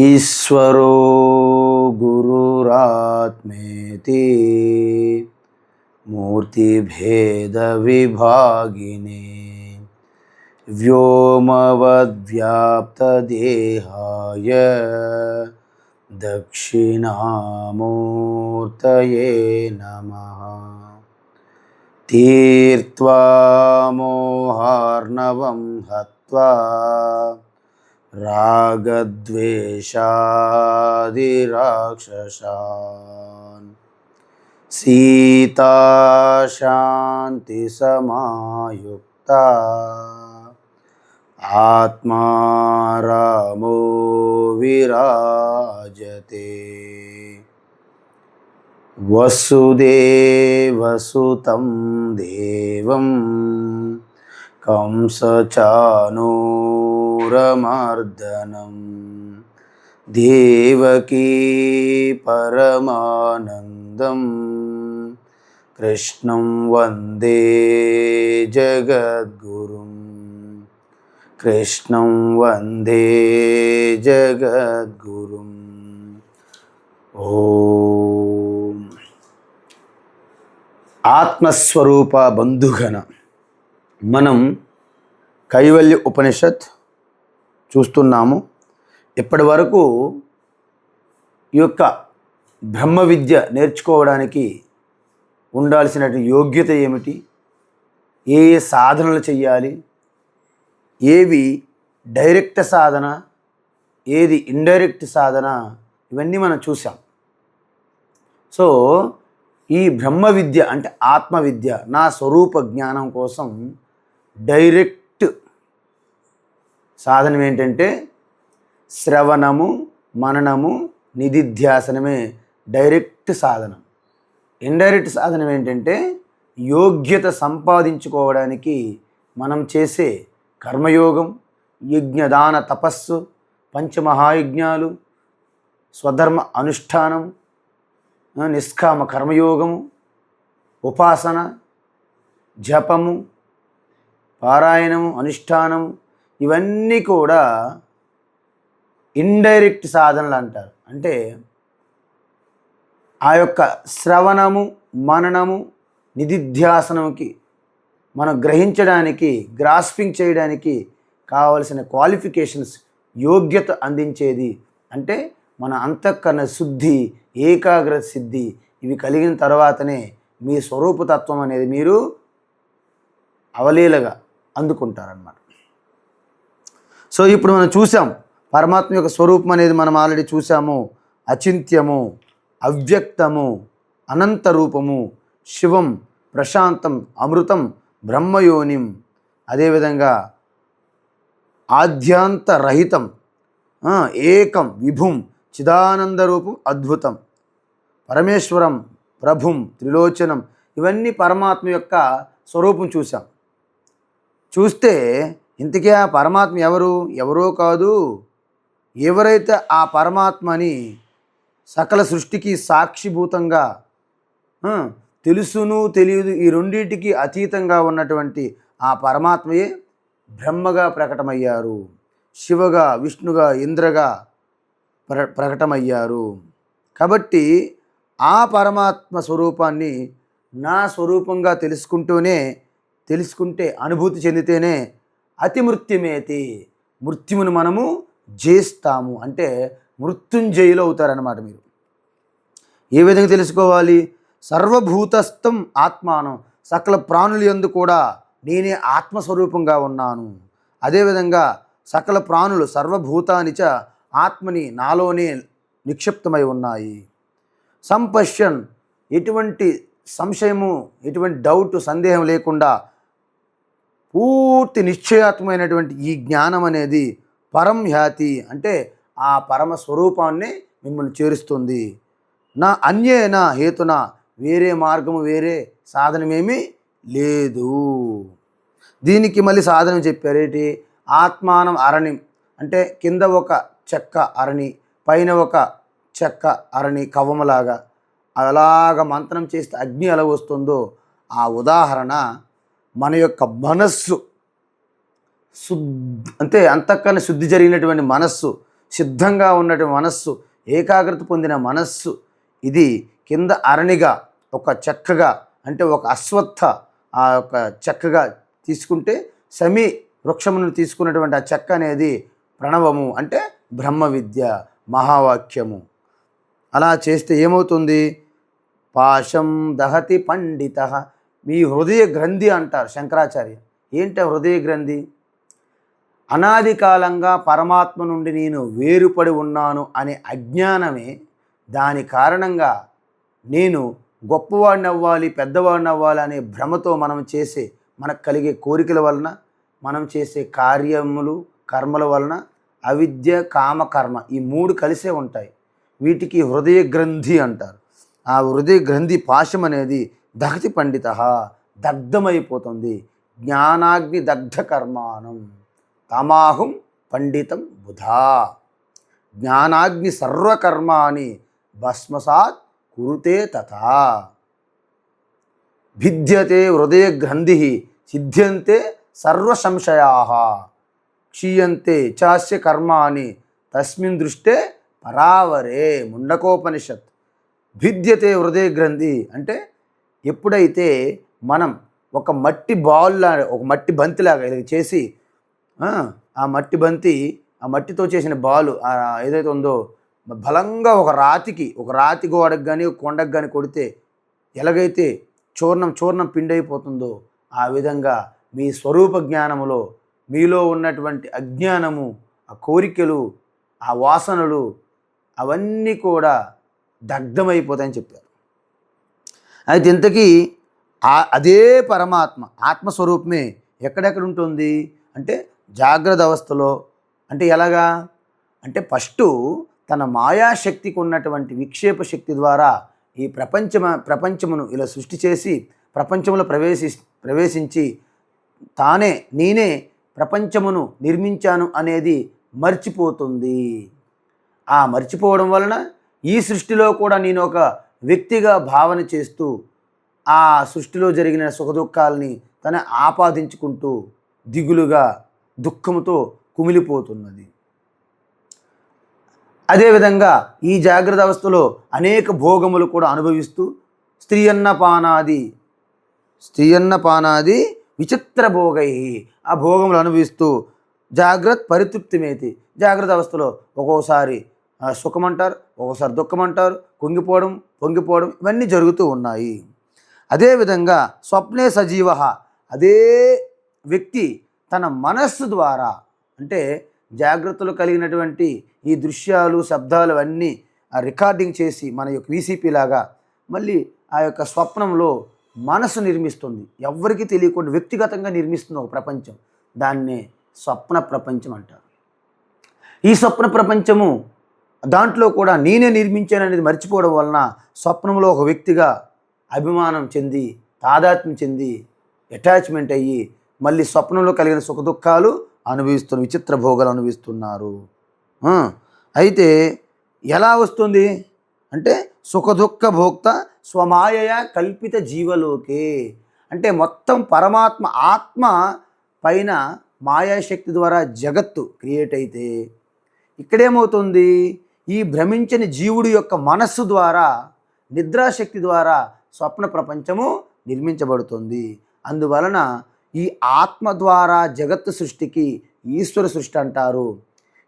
ఈశ్వరో గురురాత్మేతి మూర్తిభేద విభాగినే వ్యోమవద్వ్యాప్తదేహాయ దక్షిణామూర్తయే నమః. తీర్త్వా మోహార్ణవం హత్వా రాగద్వేషాదిరాక్షసాన్ సీతాశాంతి సమాయుక్త ఆత్మా రామో విరాజతే. వసుదేవసుతం దేవం కంసచానూరమర్దనం దేవకీ పరమానందం కృష్ణం వందే జగద్గురుం. కృష్ణం వందే జగద్గురుం. ఓం. ఆత్మస్వరూప బంధుగణ, మనం కైవల్య ఉపనిషత్ చూస్తున్నాము. ఇప్పటి వరకు ఈ యొక్క బ్రహ్మ విద్య నేర్చుకోవడానికి ఉండాల్సినటువంటి యోగ్యత ఏమిటి, ఏ ఏ సాధనలు చెయ్యాలి, ఏవి డైరెక్ట్ సాధన, ఏది ఇండైరెక్ట్ సాధన, ఇవన్నీ మనం చూసాం. సో ఈ బ్రహ్మ విద్య అంటే ఆత్మ విద్య, నా స్వరూప జ్ఞానం కోసం డైరెక్ట్ సాధనం ఏంటంటే శ్రవణము, మననము, నిధిధ్యాసనమే డైరెక్ట్ సాధనం. ఇండైరెక్ట్ సాధనం ఏంటంటే యోగ్యత సంపాదించుకోవడానికి మనం చేసే కర్మయోగం, యజ్ఞదాన తపస్సు, పంచమహాయజ్ఞాలు, స్వధర్మ అనుష్ఠానం, నిష్కామ కర్మయోగము, ఉపాసన, జపము, పారాయణము, అనుష్ఠానము, ఇవన్నీ కూడా ఇండైరెక్ట్ సాధనలు అంటారు. అంటే ఆ యొక్క శ్రవణము, మననము, నిధిధ్యాసనంకి మనం గ్రహించడానికి, గ్రాస్పింగ్ చేయడానికి కావలసిన క్వాలిఫికేషన్స్, యోగ్యత అందించేది. అంటే మన అంతఃకరణ శుద్ధి, ఏకాగ్రత సిద్ధి, ఇవి కలిగిన తర్వాతనే మీ స్వరూపతత్వం అనేది మీరు అవలీలగా అందుకుంటారన్నమాట. సో ఇప్పుడు మనం చూసాం పరమాత్మ యొక్క స్వరూపం అనేది మనం ఆల్రెడీ చూసాము. అచింత్యము, అవ్యక్తము, అనంత రూపము, శివం, ప్రశాంతం, అమృతం, బ్రహ్మయోనిం, అదేవిధంగా ఆద్యాంతరహితం, ఏకం, విభుం, చిదానంద రూపం, అద్భుతం, పరమేశ్వరం, ప్రభుం, త్రిలోచనం, ఇవన్నీ పరమాత్మ యొక్క స్వరూపం చూసాం. చూస్తే ఇంతకీ ఆ పరమాత్మ ఎవరో కాదు, ఎవరైతే ఆ పరమాత్మని సకల సృష్టికి సాక్షిభూతంగా, తెలుసును తెలియదు ఈ రెండింటికి అతీతంగా ఉన్నటువంటి ఆ పరమాత్మయే బ్రహ్మగా ప్రకటమయ్యారు, శివగా, విష్ణుగా, ఇంద్రగా ప్రకటమయ్యారు. కాబట్టి ఆ పరమాత్మ స్వరూపాన్ని నా స్వరూపంగా తెలుసుకుంటే అనుభూతి చెందితేనే అతిమృత్యుమేతి, మృత్యుమును మనము జయిస్తాము. అంటే మృత్యుంజయులు అవుతారన్నమాట. మీరు ఏ విధంగా తెలుసుకోవాలి? సర్వభూతస్థం ఆత్మానం, సకల ప్రాణుల యందు కూడా నేనే ఆత్మస్వరూపంగా ఉన్నాను. అదేవిధంగా సకల ప్రాణులు సర్వభూతానిచ ఆత్మని నాలోనే నిక్షిప్తమై ఉన్నాయి. సంపశ్యన్, ఎటువంటి సంశయము, ఎటువంటి డౌట్, సందేహం లేకుండా పూర్తి నిశ్చయాత్మకమైనటువంటి ఈ జ్ఞానం అనేది పరం హ్యాతి, అంటే ఆ పరమ స్వరూపాన్ని మిమ్మల్ని చేరుస్తుంది. నా అన్యేన హేతున, వేరే మార్గము, వేరే సాధనమేమీ లేదు. దీనికి మళ్ళీ సాధనం చెప్పారేంటి? ఆత్మానం అరణి, అంటే కింద ఒక చెక్క అరణి, పైన ఒక చెక్క అరణి కవ్వములాగా, అలాగ మంత్రం చేస్తే అగ్ని ఎలా వస్తుందో ఆ ఉదాహరణ మన యొక్క మనస్సు అంటే అంతఃకరణ శుద్ధి జరిగినటువంటి మనస్సు సిద్ధంగా ఉన్నటువంటి మనస్సు, ఏకాగ్రత పొందిన మనస్సు, ఇది కింద అరణిగా ఒక చెక్కగా, అంటే ఒక అశ్వత్థ ఆ యొక్క చెక్కగా తీసుకుంటే, సమీ వృక్షమును తీసుకున్నటువంటి ఆ చెక్క అనేది ప్రణవము, అంటే బ్రహ్మ విద్య, మహావాక్యము. అలా చేస్తే ఏమవుతుంది? పాశం దహతి పండిత. మీ హృదయ గ్రంథి అంటారు శంకరాచార్య. ఏంటి హృదయ గ్రంథి? అనాది కాలంగా పరమాత్మ నుండి నేను వేరుపడి ఉన్నాను అనే అజ్ఞానమే, దాని కారణంగా నేను గొప్పవాడిని అవ్వాలి, పెద్దవాడిని అవ్వాలి అనే భ్రమతో మనకు కలిగే కోరికల వలన, మనం చేసే కార్యములు కర్మల వలన అవిద్య, కామ, కర్మ ఈ మూడు కలిసే ఉంటాయి. వీటికి హృదయ గ్రంథి అంటారు. ఆ హృదయ గ్రంథి పాశం అనేది దహతి పండిత, దగ్ధమైపోతుంది. జ్ఞానాగ్ని దగ్ధ కర్మాణం తమాహం పండితం బుధా. జ్ఞానాగ్ని సర్వకర్మాణి భస్మసాత్ కురుతే తథా. భిద్యతే హృదయ గ్రంథి సిద్ధ్యంతే సర్వ సంశయా క్షీయంతే చాస్య కర్మాణి తస్మిన్ దృష్టే పరావరే. ముండకోపనిషత్. భిద్యతే హృదయ గ్రంథి అంటే ఎప్పుడైతే మనం ఒక మట్టి బాల్లా, ఒక మట్టి బంతిలాగా ఇలా చేసి, ఆ మట్టి బంతి, ఆ మట్టితో చేసిన బాలు ఏదైతే ఉందో బలంగా ఒక రాతి గోడకు కానీ ఒక కొండకు కానీ కొడితే ఎలాగైతే చూర్ణం పిండి అయిపోతుందో, ఆ విధంగా మీ స్వరూప జ్ఞానములో మీలో ఉన్నటువంటి అజ్ఞానము, ఆ కోరికలు, ఆ వాసనలు అవన్నీ కూడా దగ్ధమైపోతాయని చెప్పారు. అయితే ఇంతకీ అదే పరమాత్మ ఆత్మస్వరూపమే ఎక్కడెక్కడ ఉంటుంది అంటే జాగ్రత్త అవస్థలో. అంటే ఎలాగా అంటే ఫస్టు తన మాయాశక్తికి ఉన్నటువంటి విక్షేప శక్తి ద్వారా ఈ ప్రపంచమును ఇలా సృష్టి చేసి ప్రపంచంలో ప్రవేశించి నేనే ప్రపంచమును నిర్మించాను అనేది మర్చిపోతుంది. ఆ మర్చిపోవడం వలన ఈ సృష్టిలో కూడా నేను ఒక వ్యక్తిగా భావన చేస్తూ ఆ సృష్టిలో జరిగిన సుఖదుఖాలని తన ఆపాదించుకుంటూ దిగులుగా దుఃఖంతో కుమిలిపోతున్నది. అదేవిధంగా ఈ జాగ్రత్త అవస్థలో అనేక భోగములు కూడా అనుభవిస్తూ స్త్రీయన్నపానాది విచిత్ర భోగై, ఆ భోగములు అనుభవిస్తూ జాగ్రత్త పరితృప్తిమేతి. జాగ్రత్త అవస్థలో ఒక్కోసారి సుఖం అంటారు, ఒక్కోసారి దుఃఖం అంటారు, పొంగిపోవడం ఇవన్నీ జరుగుతూ ఉన్నాయి. అదేవిధంగా స్వప్నే సజీవ, అదే వ్యక్తి తన మనస్సు ద్వారా, అంటే జాగ్రత్తలు కలిగినటువంటి ఈ దృశ్యాలు శబ్దాలు అన్నీ రికార్డింగ్ చేసి మన యొక్క వీసీపీ లాగా మళ్ళీ ఆ యొక్క స్వప్నంలో మనసు నిర్మిస్తుంది. ఎవ్వరికీ తెలియకుండా వ్యక్తిగతంగా నిర్మిస్తుంది ఒక ప్రపంచం. దాన్నే స్వప్న ప్రపంచం అంటారు. ఈ స్వప్న ప్రపంచము దాంట్లో కూడా నేనే నిర్మించాను అనేది మర్చిపోవడం వలన స్వప్నంలో ఒక వ్యక్తిగా అభిమానం చెంది, తాదాత్మ్యం చెంది, అటాచ్మెంట్ అయ్యి మళ్ళీ స్వప్నంలో కలిగిన సుఖదుఖాలు విచిత్ర భోగాలు అనుభవిస్తున్నారు. అయితే ఎలా వస్తుంది అంటే సుఖదుఖ భోక్త స్వమాయయ కల్పిత జీవలోకే. అంటే మొత్తం పరమాత్మ ఆత్మ పైన మాయాశక్తి ద్వారా జగత్తు క్రియేట్ అయితే ఇక్కడేమవుతుంది, ఈ భ్రమించని జీవుడి యొక్క మనస్సు ద్వారా, నిద్రాశక్తి ద్వారా స్వప్న ప్రపంచము నిర్మించబడుతుంది. అందువలన ఈ ఆత్మ ద్వారా జగత్తు సృష్టికి ఈశ్వర సృష్టి అంటారు.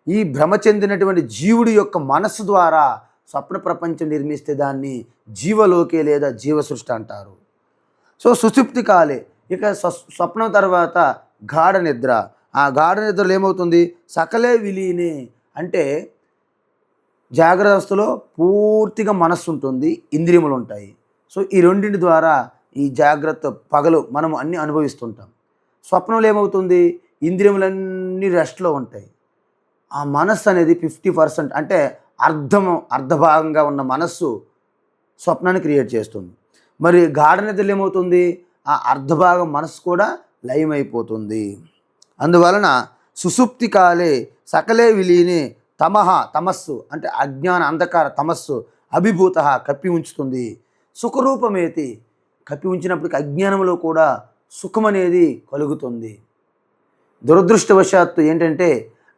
ఈ భ్రమ చెందినటువంటి జీవుడి యొక్క మనస్సు ద్వారా స్వప్న ప్రపంచం నిర్మిస్తే దాన్ని జీవలోకే లేదా జీవ సృష్టి అంటారు. సో సుషుప్తి కాలే, ఇక స్వప్నం తర్వాత గాఢ నిద్ర. ఆ గాఢ నిద్రలో ఏమవుతుంది, సకలే విలీనే, అంటే జాగ్రత్త అవస్థలో పూర్తిగా మనస్సు ఉంటుంది, ఇంద్రియములు ఉంటాయి. సో ఈ రెండింటి ద్వారా ఈ జాగ్రత్త పగలు మనం అన్నీ అనుభవిస్తుంటాం. స్వప్నంలో ఏమవుతుంది, ఇంద్రియములన్నీ రెస్ట్లో ఉంటాయి. ఆ మనస్సు అనేది 50%, అంటే అర్ధభాగంగా ఉన్న మనస్సు స్వప్నాన్ని క్రియేట్ చేస్తుంది. మరి గాఢ నిద్రలో ఏమవుతుంది, ఆ అర్ధభాగం మనస్సు కూడా లయమైపోతుంది. అందువలన సుషుప్తి కాలే సకలే విలీనే తమస్సు, అంటే అజ్ఞాన అంధకార తమస్సు అభిభూత కప్పి ఉంచుతుంది. సుఖరూపమేతి, కప్పి ఉంచినప్పటికీ అజ్ఞానంలో కూడా సుఖం అనేది కలుగుతుంది. దురదృష్టవశాత్తు ఏంటంటే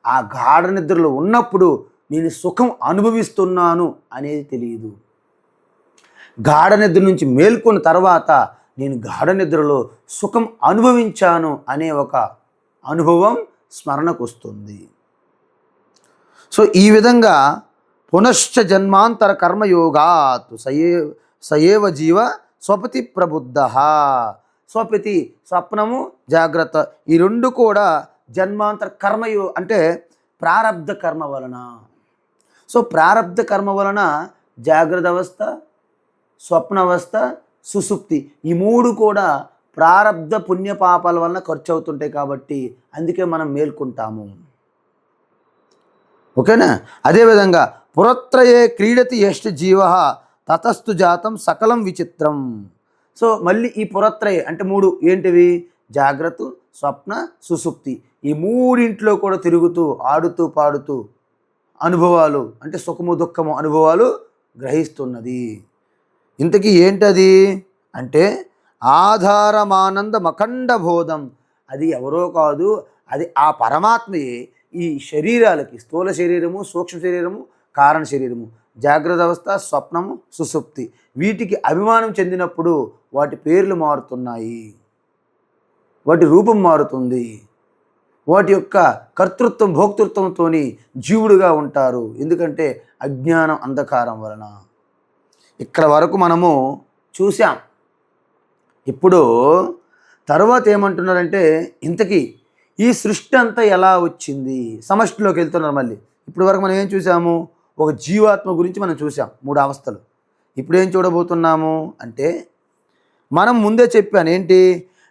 ఆ గాఢ నిద్రలో ఉన్నప్పుడు నేను సుఖం అనుభవిస్తున్నాను అనేది తెలియదు. గాఢ నిద్ర నుంచి మేల్కొన్న తర్వాత నేను గాఢ నిద్రలో సుఖం అనుభవించాను అనే ఒక అనుభవం స్మరణకు వస్తుంది. సో ఈ విధంగా పునశ్చ జన్మాంతర కర్మయోగాత్ సయేవ జీవ స్వపతి ప్రబుద్ధ. స్వపతి స్వప్నము, జాగ్రత్త, ఈ రెండు కూడా జన్మాంతర అంటే ప్రారబ్ధ కర్మ వలన. సో ప్రారబ్ధ కర్మ వలన జాగ్రత్త అవస్థ, స్వప్నావస్థ, సుషుప్తి, ఈ మూడు కూడా ప్రారబ్ధ పుణ్యపాపాల వలన ఖర్చు అవుతుంటాయి. కాబట్టి అందుకే మనం మేల్కొంటాము. ఓకేనా? అదేవిధంగా పురత్రయే క్రీడతి యష్ట జీవ తతస్థు జాతం సకలం విచిత్రం. సో మళ్ళీ ఈ పురత్రయే అంటే మూడు ఏంటివి? జాగ్రత్త, స్వప్న, సుషుప్తి, ఈ మూడింట్లో కూడా తిరుగుతూ ఆడుతూ పాడుతూ అనుభవాలు అంటే సుఖము దుఃఖము అనుభవాలు గ్రహిస్తున్నది. ఇంతకీ ఏంటది అంటే ఆధారమానందం అఖండ బోధం. అది ఎవరో కాదు, అది ఆ పరమాత్మయే ఈ శరీరాలకి, స్థూల శరీరము, సూక్ష్మ శరీరము, కారణ శరీరము, జాగ్రత్త అవస్థ, స్వప్నము, సుషుప్తి, వీటికి అభిమానం చెందినప్పుడు వాటి పేర్లు మారుతున్నాయి, వాటి రూపం మారుతుంది, వాటి యొక్క కర్తృత్వం భోక్తృత్వంతో జీవుడుగా ఉంటారు. ఎందుకంటే అజ్ఞానం అంధకారం వలన. ఇక్కడ వరకు మనము చూసాం. ఇప్పుడు తర్వాత ఏమంటున్నారంటే ఇంతకీ ఈ సృష్టి అంతా ఎలా వచ్చింది, సమష్టిలోకి వెళ్తున్నారు. మళ్ళీ ఇప్పటి వరకు మనం ఏం చూసాము? ఒక జీవాత్మ గురించి మనం చూసాం, 3 అవస్థలు. ఇప్పుడు ఏం చూడబోతున్నాము అంటే మనం ముందే చెప్పాను ఏంటి,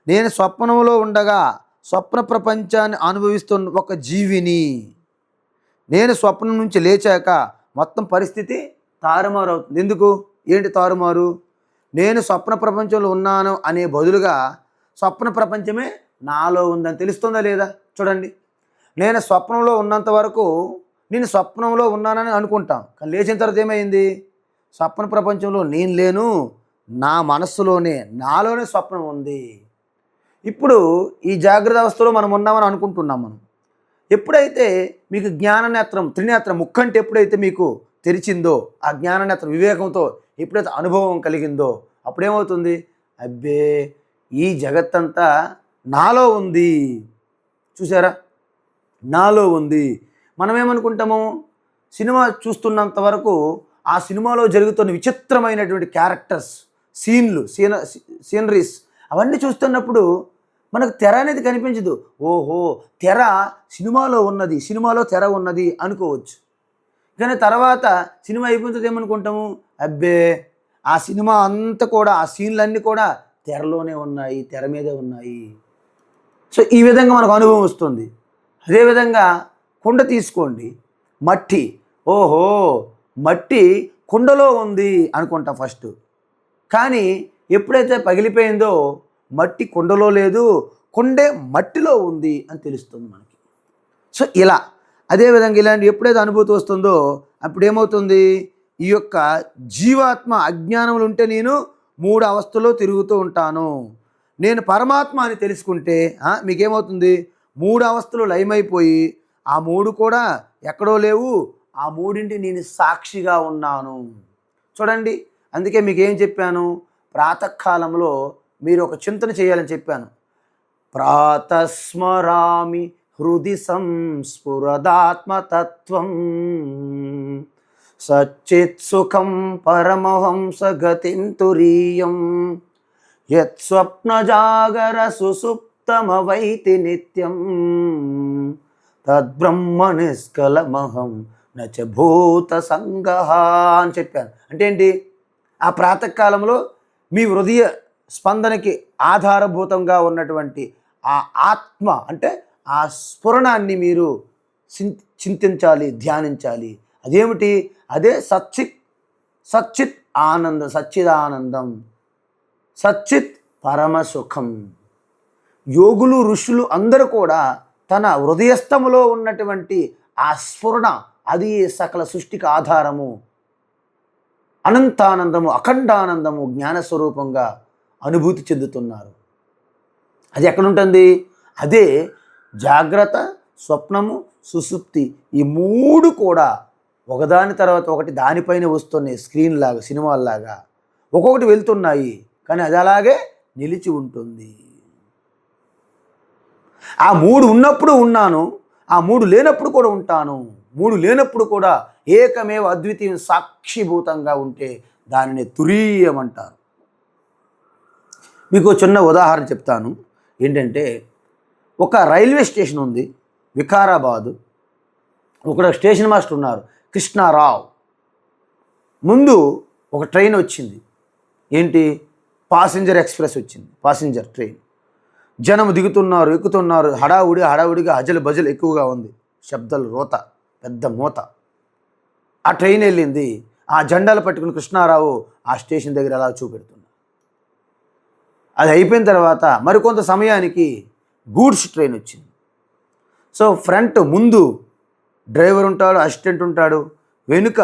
నేను స్వప్నంలో ఉండగా స్వప్న ప్రపంచాన్ని అనుభవిస్తున్న ఒక జీవిని. నేను స్వప్నం నుంచి లేచాక మొత్తం పరిస్థితి తారుమారు అవుతుంది. ఎందుకు? ఏంటి తారుమారు? నేను స్వప్న ప్రపంచంలో ఉన్నాను అనే బదులుగా స్వప్న ప్రపంచమే నాలో ఉందని తెలుస్తుందా లేదా? చూడండి, నేను స్వప్నంలో ఉన్నంత వరకు నేను స్వప్నంలో ఉన్నానని అనుకుంటాం. కానీ లేచిన తర్వాత ఏమైంది? స్వప్న ప్రపంచంలో నేను లేను, నా మనస్సులోనే, నాలోనే స్వప్నం ఉంది. ఇప్పుడు ఈ జాగ్రత్త అవస్థలో మనం ఉన్నామని అనుకుంటున్నాం. మనం ఎప్పుడైతే మీకు జ్ఞాననేత్రం, త్రినేత్రం, ముక్కంటే ఎప్పుడైతే మీకు తెరిచిందో, ఆ జ్ఞాననేత్రం వివేకంతో ఎప్పుడైతే అనుభవం కలిగిందో అప్పుడేమవుతుంది? అబ్బే, ఈ జగత్తంతా నాలో ఉంది. చూసారా? నాలో ఉంది. మనం ఏమనుకుంటాము? సినిమా చూస్తున్నంత వరకు ఆ సినిమాలో జరుగుతున్న విచిత్రమైనటువంటి క్యారెక్టర్స్, సీనరీస్ అవన్నీ చూస్తున్నప్పుడు మనకు తెర అనేది కనిపించదు. ఓహో, తెర సినిమాలో ఉన్నది, సినిమాలో తెర ఉన్నది అనుకోవచ్చు. కానీ తర్వాత సినిమా అయిపోతుంది ఏమనుకుంటాము? అబ్బే, ఆ సినిమా అంతా కూడా, ఆ సీన్లన్నీ కూడా తెరలోనే ఉన్నాయి, తెర మీదే ఉన్నాయి. సో ఈ విధంగా మనకు అనుభవం వస్తుంది. అదేవిధంగా కుండ తీసుకోండి, మట్టి. ఓహో, మట్టి కుండలో ఉంది అనుకుంటాం ఫస్ట్. కానీ ఎప్పుడైతే పగిలిపోయిందో మట్టి కుండలో లేదు, కుండే మట్టిలో ఉంది అని తెలుస్తుంది మనకి. సో ఇలా అదేవిధంగా ఇలాంటి ఎప్పుడైతే అనుభూతి వస్తుందో అప్పుడు ఏమవుతుంది? ఈ యొక్క జీవాత్మ అజ్ఞానంలో ఉంటే నేను 3 అవస్థల్లో తిరుగుతూ ఉంటాను. నేను పరమాత్మ అని తెలుసుకుంటే మీకేమవుతుంది? 3 అవస్థలు లయమైపోయి ఆ 3 కూడా ఎక్కడో లేవు, ఆ 3ంటి నేను సాక్షిగా ఉన్నాను. చూడండి, అందుకే మీకు ఏం చెప్పాను? ప్రాతకాలంలో మీరు ఒక చింతన చేయాలని చెప్పాను. ప్రాతస్మరామి హృది సంస్ఫురదాత్మతత్వం సచ్చిత్ సుఖం పరమహంస గతిం తురీయం యత్ స్వప్న జాగర సుసుప్తమవైతి నిత్యం తద్బ్రహ్మ నిష్కలమహం నచ భూత సంగః అని చెప్పాను. అంటే ఏంటి? ఆ ప్రాతకాలంలో మీ హృదయ స్పందనకి ఆధారభూతంగా ఉన్నటువంటి ఆ ఆత్మ అంటే ఆ స్ఫురణాన్ని మీరు చింతించాలి, ధ్యానించాలి. అదేమిటి? అదే సచ్చిత్ ఆనందం, సచ్చిదానందం, సచ్చిత్ పరమసుఖం. యోగులు, ఋషులు అందరూ కూడా తన హృదయస్థములో ఉన్నటువంటి ఆ స్ఫురణ, అది సకల సృష్టికి ఆధారము, అనంతానందము, అఖండానందము, జ్ఞానస్వరూపంగా అనుభూతి చెందుతున్నారు. అది ఎక్కడుంటుంది? అదే జాగ్రత్త, స్వప్నము, సుషుప్తి, ఈ 3 కూడా ఒకదాని తర్వాత ఒకటి దానిపైన వస్తున్నాయి, స్క్రీన్ లాగా, సినిమాల్లాగా ఒక్కొక్కటి వెళ్తున్నాయి, కానీ అది అలాగే నిలిచి ఉంటుంది. ఆ మూడు ఉన్నప్పుడు ఉన్నాను, ఆ మూడు లేనప్పుడు కూడా ఉంటాను. మూడు లేనప్పుడు కూడా ఏకమేవ అద్వితీయం సాక్షిభూతంగా ఉంటే దానిని తురీయం అంటారు. మీకు చిన్న ఉదాహరణ చెప్తాను. ఏంటంటే, ఒక రైల్వే స్టేషన్ ఉంది వికారాబాదు. ఒక స్టేషన్ మాస్టర్ ఉన్నారు కృష్ణారావు. ముందు ఒక ట్రైన్ వచ్చింది. ఏంటి? పాసింజర్ ఎక్స్ప్రెస్ వచ్చింది, పాసింజర్ ట్రైన్. జనం దిగుతున్నారు, ఎక్కుతున్నారు, హడావుడిగా హజలు బజలు ఎక్కువగా ఉంది, శబ్దాలు, రోత, పెద్ద మూత. ఆ ట్రైన్ వెళ్ళింది. ఆ జెండాలు పట్టుకుని కృష్ణారావు ఆ స్టేషన్ దగ్గర అలా చూపెడుతున్నారు. అది అయిపోయిన తర్వాత మరికొంత సమయానికి గూడ్స్ ట్రైన్ వచ్చింది. సో ఫ్రంట్ ముందు డ్రైవర్ ఉంటాడు, అసిస్టెంట్ ఉంటాడు, వెనుక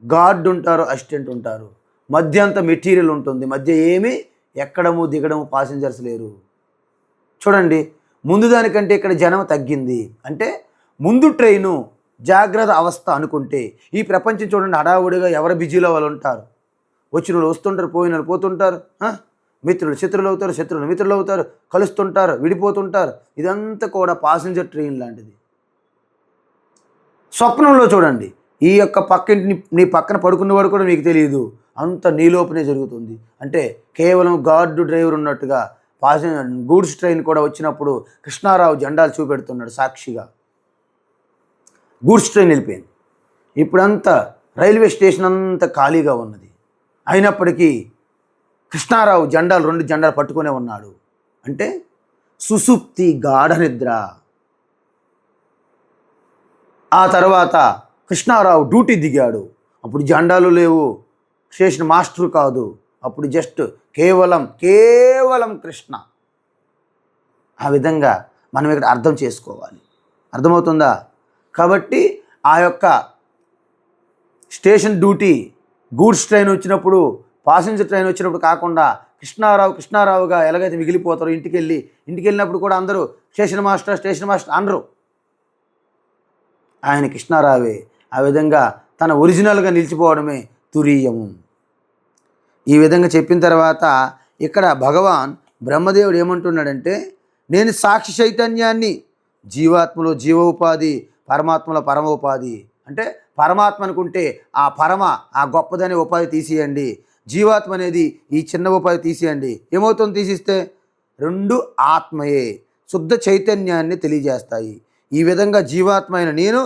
గార్డ్ ఉంటారు, అసిస్టెంట్ ఉంటారు, మధ్య అంత మెటీరియల్ ఉంటుంది, మధ్య ఏమీ ఎక్కడము దిగడము పాసింజర్స్ లేరు. చూడండి, ముందు దానికంటే ఇక్కడ జనం తగ్గింది. అంటే ముందు ట్రైను జాగ్రత్త అవస్థ అనుకుంటే, ఈ ప్రపంచం చూడండి హడావుడిగా ఎవరు బిజీలో వాళ్ళు ఉంటారు. వచ్చిన వాళ్ళు వస్తుంటారు, పోయిన వాళ్ళు పోతుంటారు, మిత్రులు శత్రులు అవుతారు, శత్రువులు మిత్రులు అవుతారు, కలుస్తుంటారు, విడిపోతుంటారు. ఇదంతా కూడా పాసింజర్ ట్రైన్ లాంటిది. స్వప్నంలో చూడండి, ఈ యొక్క పక్కింటి నీ పక్కన పడుకున్నవాడు కూడా మీకు తెలియదు, అంత నీలోపనే జరుగుతుంది. అంటే కేవలం గార్డు డ్రైవర్ ఉన్నట్టుగా గూడ్స్ ట్రైన్ కూడా వచ్చినప్పుడు కృష్ణారావు జెండాలు చూపెడుతున్నాడు సాక్షిగా. గూడ్స్ ట్రైన్ వెళ్ళిపోయింది. ఇప్పుడంతా రైల్వే స్టేషన్ అంతా ఖాళీగా ఉన్నది. అయినప్పటికీ కృష్ణారావు జెండాలు, 2 జెండాలు పట్టుకునే ఉన్నాడు. అంటే సుసుప్తి, గాఢ నిద్ర. ఆ తర్వాత కృష్ణారావు డ్యూటీ దిగాడు. అప్పుడు జెండాలు లేవు, స్టేషన్ మాస్టర్ కాదు, అప్పుడు జస్ట్ కేవలం కృష్ణ. ఆ విధంగా మనం ఇక్కడ అర్థం చేసుకోవాలి. అర్థమవుతుందా? కాబట్టి ఆ యొక్క స్టేషన్ డ్యూటీ గూడ్స్ ట్రైన్ వచ్చినప్పుడు, పాసింజర్ ట్రైన్ వచ్చినప్పుడు కాకుండా కృష్ణారావుగా ఎలాగైతే మిగిలిపోతారో, ఇంటికి వెళ్ళినప్పుడు కూడా అందరూ స్టేషన్ మాస్టర్ అనరు. ఆయన కృష్ణారావే. ఆ విధంగా తన ఒరిజినల్గా నిలిచిపోవడమే తురీయము. ఈ విధంగా చెప్పిన తర్వాత ఇక్కడ భగవాన్ బ్రహ్మదేవుడు ఏమంటున్నాడంటే, నేను సాక్షి చైతన్యాన్ని, జీవాత్మలో జీవ ఉపాధి, పరమాత్మలో పరమ ఉపాధి. అంటే పరమాత్మ అనుకుంటే ఆ గొప్పదనే ఉపాధి తీసేయండి, జీవాత్మ అనేది ఈ చిన్న ఉపాధి తీసేయండి. ఏమవుతుంది తీసిస్తే? 2 ఆత్మయే, శుద్ధ చైతన్యాన్ని తెలియజేస్తాయి. ఈ విధంగా జీవాత్మ అయిన నేను,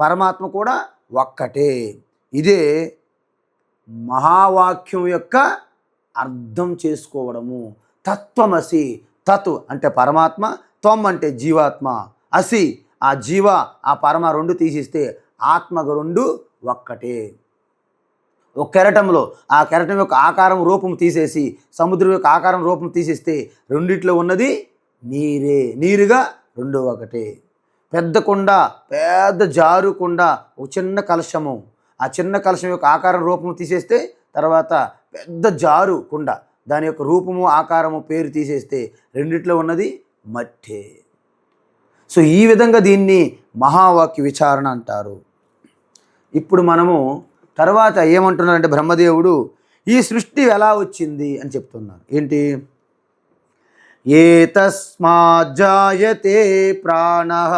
పరమాత్మ కూడా ఒక్కటే. ఇదే మహావాక్యం యొక్క అర్థం చేసుకోవడము. తత్వమసి, తత్ అంటే పరమాత్మ, త్వం అంటే జీవాత్మ, అసి ఆ జీవ ఆ పరమ 2 తీసిస్తే ఆత్మగా 2 ఒక్కటే. ఒక కెరటంలో ఆ కెరటం యొక్క ఆకారం రూపం తీసేసి సముద్రం యొక్క ఆకారం రూపం తీసేస్తే రెండిట్లో ఉన్నది నీరే, నీరుగా 2 ఒకటే. పెద్ద కుండ, పెద్ద జారు కుండ, ఒక చిన్న కలశము, ఆ చిన్న కలశం యొక్క ఆకారం రూపము తీసేస్తే తర్వాత పెద్ద జారు కుండ, దాని యొక్క రూపము ఆకారము పేరు తీసేస్తే రెండిట్లో ఉన్నది మట్టే. సో ఈ విధంగా దీన్ని మహావాక్య విచారణ అంటారు. ఇప్పుడు మనము తర్వాత ఏమంటున్నారంటే బ్రహ్మదేవుడు ఈ సృష్టి ఎలా వచ్చింది అని చెప్తున్నారు. ఏంటి? ఏతస్మాజ్జాయతే ప్రాణః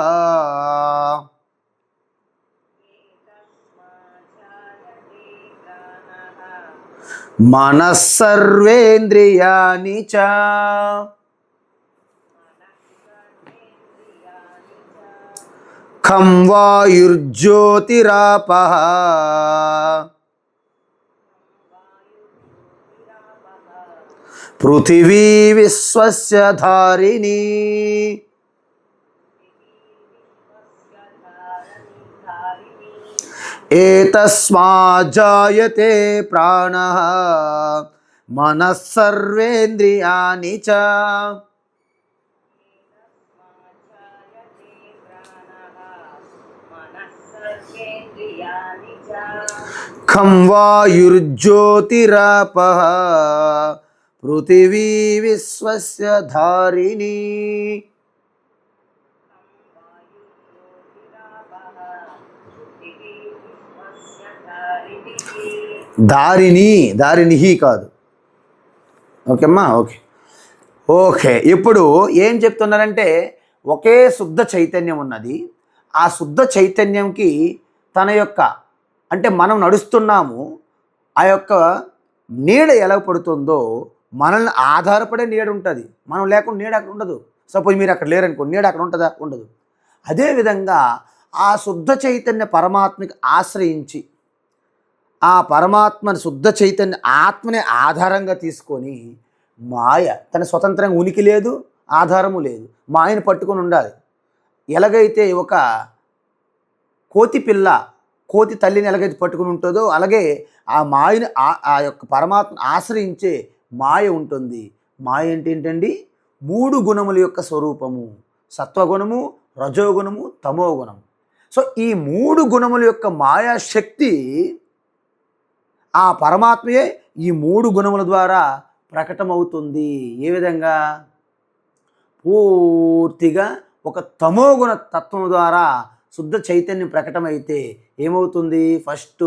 మనస్సర్వేంద్రియాణి చ ఖం వాయుర్జ్యోతిరాపః పృథివీ విశ్వస్య ధారిణీ. ఏతస్మాజ్జాయతే ప్రాణః మనస్సర్వేంద్రియాణి చ ఖం వాయుర్జ్యోతిరాపః పృథివీ విశ్వస్య ధారిణీ. దారినిహి కాదు. ఓకేమ్మా, ఓకే ఓకే. ఇప్పుడు ఏం చెప్తున్నారంటే ఒకే శుద్ధ చైతన్యం ఉన్నది. ఆ శుద్ధ చైతన్యంకి తన యొక్క అంటే మనం నడుస్తున్నాము, ఆ యొక్క నీడ ఎలా పడుతుందో మనల్ని ఆధారపడే నీడ ఉంటుంది. మనం లేకుండా నీడ అక్కడ ఉండదు. సపోజ్ మీరు అక్కడ లేరనుకోండి, నీడ అక్కడ ఉంటుందా? ఉండదు. అదేవిధంగా ఆ శుద్ధ చైతన్య పరమాత్మకి ఆశ్రయించి ఆ పరమాత్మని శుద్ధ చైతన్య ఆత్మని ఆధారంగా తీసుకొని మాయ తన స్వతంత్రంగా ఉనికి లేదు, ఆధారము లేదు, మాయను పట్టుకొని ఉండాలి. ఎలాగైతే ఒక కోతి పిల్ల కోతి తల్లిని ఎలాగైతే పట్టుకుని ఉంటుందో అలాగే ఆ మాయని ఆ యొక్క పరమాత్మను ఆశ్రయించే మాయ ఉంటుంది. మాయ అంటే ఏంటండి? 3 గుణముల యొక్క స్వరూపము: సత్వగుణము, రజోగుణము, తమోగుణము. సో ఈ 3 గుణముల యొక్క మాయాశక్తి ఆ పరమాత్మయే ఈ 3 గుణముల ద్వారా ప్రకటమవుతుంది. ఏ విధంగా? పూర్తిగా ఒక తమోగుణ తత్వం ద్వారా శుద్ధ చైతన్యం ప్రకటమైతే ఏమవుతుంది? ఫస్ట్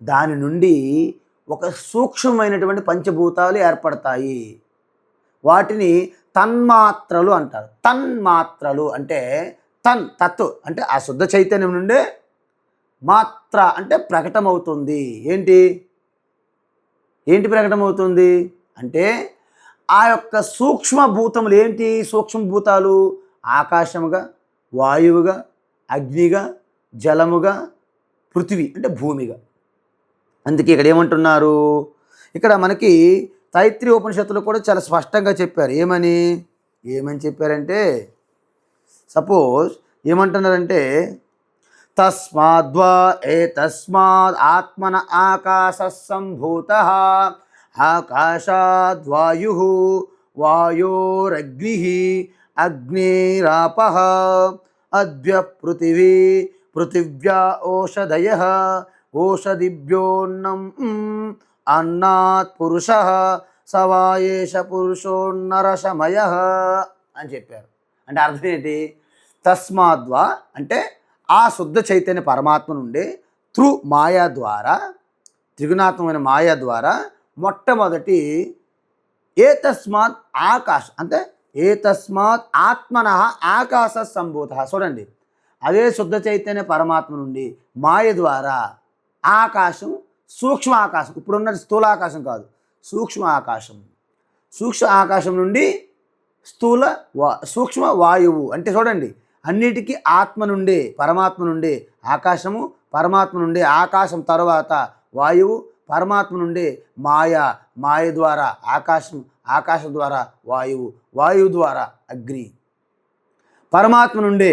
దాని నుండి ఒక సూక్ష్మమైనటువంటి పంచభూతాలు ఏర్పడతాయి. వాటిని తన్మాత్రలు అంటారు. తన్మాత్రలు అంటే తత్ అంటే ఆ శుద్ధ చైతన్యం నుండే, మాత్ర అంటే ప్రకటమవుతుంది. ఏంటి ప్రకటమవుతుంది అంటే ఆ యొక్క సూక్ష్మభూతములు ఏంటి? సూక్ష్మభూతాలు ఆకాశముగా, వాయువుగా, అగ్నిగా, జలముగా, పృథివీ అంటే భూమిగా. అందుకే ఇక్కడ ఏమంటున్నారు? ఇక్కడ మనకి తైత్రీయ ఉపనిషత్తులు కూడా చాలా స్పష్టంగా చెప్పారు. ఏమని చెప్పారంటే, సపోజ్ ఏమంటున్నారంటే, తస్మాద్వా ఏతస్మాద్ ఆత్మన ఆకాశ సంభూతః ఆకాశాద్వాయుః వాయోరగ్నిః అగ్నిరాపః అద్య పృథివీ పృథివ్యా ఓషధయః ఓషధిభ్యోన్నం అన్నాత్ పురుషః సవాయేష పురుషోన్నరశమయః అని చెప్పారు. అంటే అర్థం ఏంటి? తస్మాద్వా అంటే ఆ శుద్ధ చైతన్య పరమాత్మ నుండి మాయా ద్వారా, త్రిగుణాత్మకమైన మాయా ద్వారా మొట్టమొదటి ఏతస్మాత్ ఆకాశ అంటే ఏతస్మాత్ ఆత్మన ఆకాశ సంభూత. చూడండి, అదే శుద్ధ చైతన్య పరమాత్మ నుండి మాయ ద్వారా ఆకాశం, సూక్ష్మ ఆకాశం, ఇప్పుడున్న స్థూల ఆకాశం కాదు, సూక్ష్మ ఆకాశం, సూక్ష్మ ఆకాశం నుండి సూక్ష్మ వాయువు. అంటే చూడండి, అన్నిటికీ ఆత్మ నుండే, పరమాత్మ నుండే ఆకాశము, పరమాత్మ నుండే ఆకాశం తర్వాత వాయువు, పరమాత్మ నుండే మాయ ద్వారా ఆకాశం, ఆకాశం ద్వారా వాయువు, వాయువు ద్వారా అగ్ని, పరమాత్మ నుండే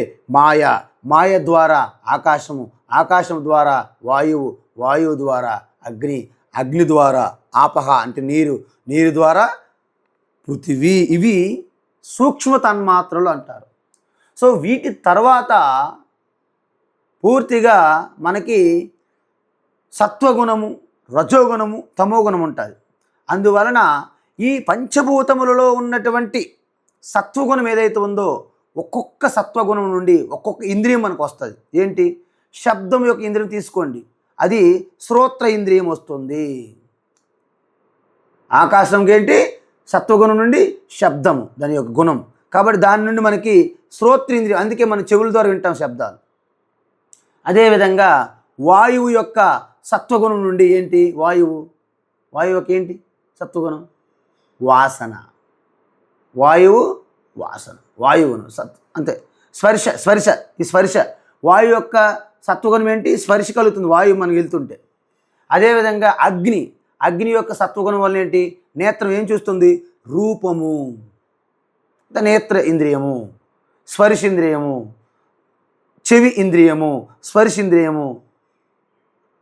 మాయ ద్వారా ఆకాశము, ఆకాశం ద్వారా వాయువు, వాయువు ద్వారా అగ్ని, అగ్ని ద్వారా ఆపహ అంటే నీరు, నీరు ద్వారా పృథివీ. ఇవి సూక్ష్మ తన్మాత్రలు అంటారు. సో వీటి తర్వాత పూర్తిగా మనకి సత్వగుణము, రజోగుణము, తమోగుణం ఉంటుంది. అందువలన ఈ పంచభూతములలో ఉన్నటువంటి సత్వగుణం ఏదైతే ఉందో ఒక్కొక్క సత్వగుణం నుండి ఒక్కొక్క ఇంద్రియం మనకు వస్తుంది. ఏంటి? శబ్దం యొక్క ఇంద్రియం తీసుకోండి, అది శ్రోత్ర ఇంద్రియం వస్తుంది. ఆకాశంకి ఏంటి? సత్వగుణం నుండి శబ్దము దాని యొక్క గుణం. కాబట్టి దాని నుండి మనకి శ్రోత్రేంద్రియం, అందుకే మనం చెవుల ద్వారా వింటాం శబ్దాలు. అదేవిధంగా వాయువు యొక్క సత్వగుణం నుండి ఏంటి? వాయువు యొక్క ఏంటి సత్వగుణం? వాసన. వాయువు వాసన, వాయువును అంతే. స్పర్శ ఈ స్పర్శ వాయువు యొక్క సత్వగుణం ఏంటి? స్పర్శ కలుగుతుంది వాయువు మనకు వెళ్తుంటే. అదేవిధంగా అగ్ని యొక్క సత్వగుణం వల్ల ఏంటి? నేత్రం ఏం చూస్తుంది? రూపము, నేత్ర ఇంద్రియము, స్పర్శేంద్రియము, చెవి ఇంద్రియము, స్పర్శేంద్రియము,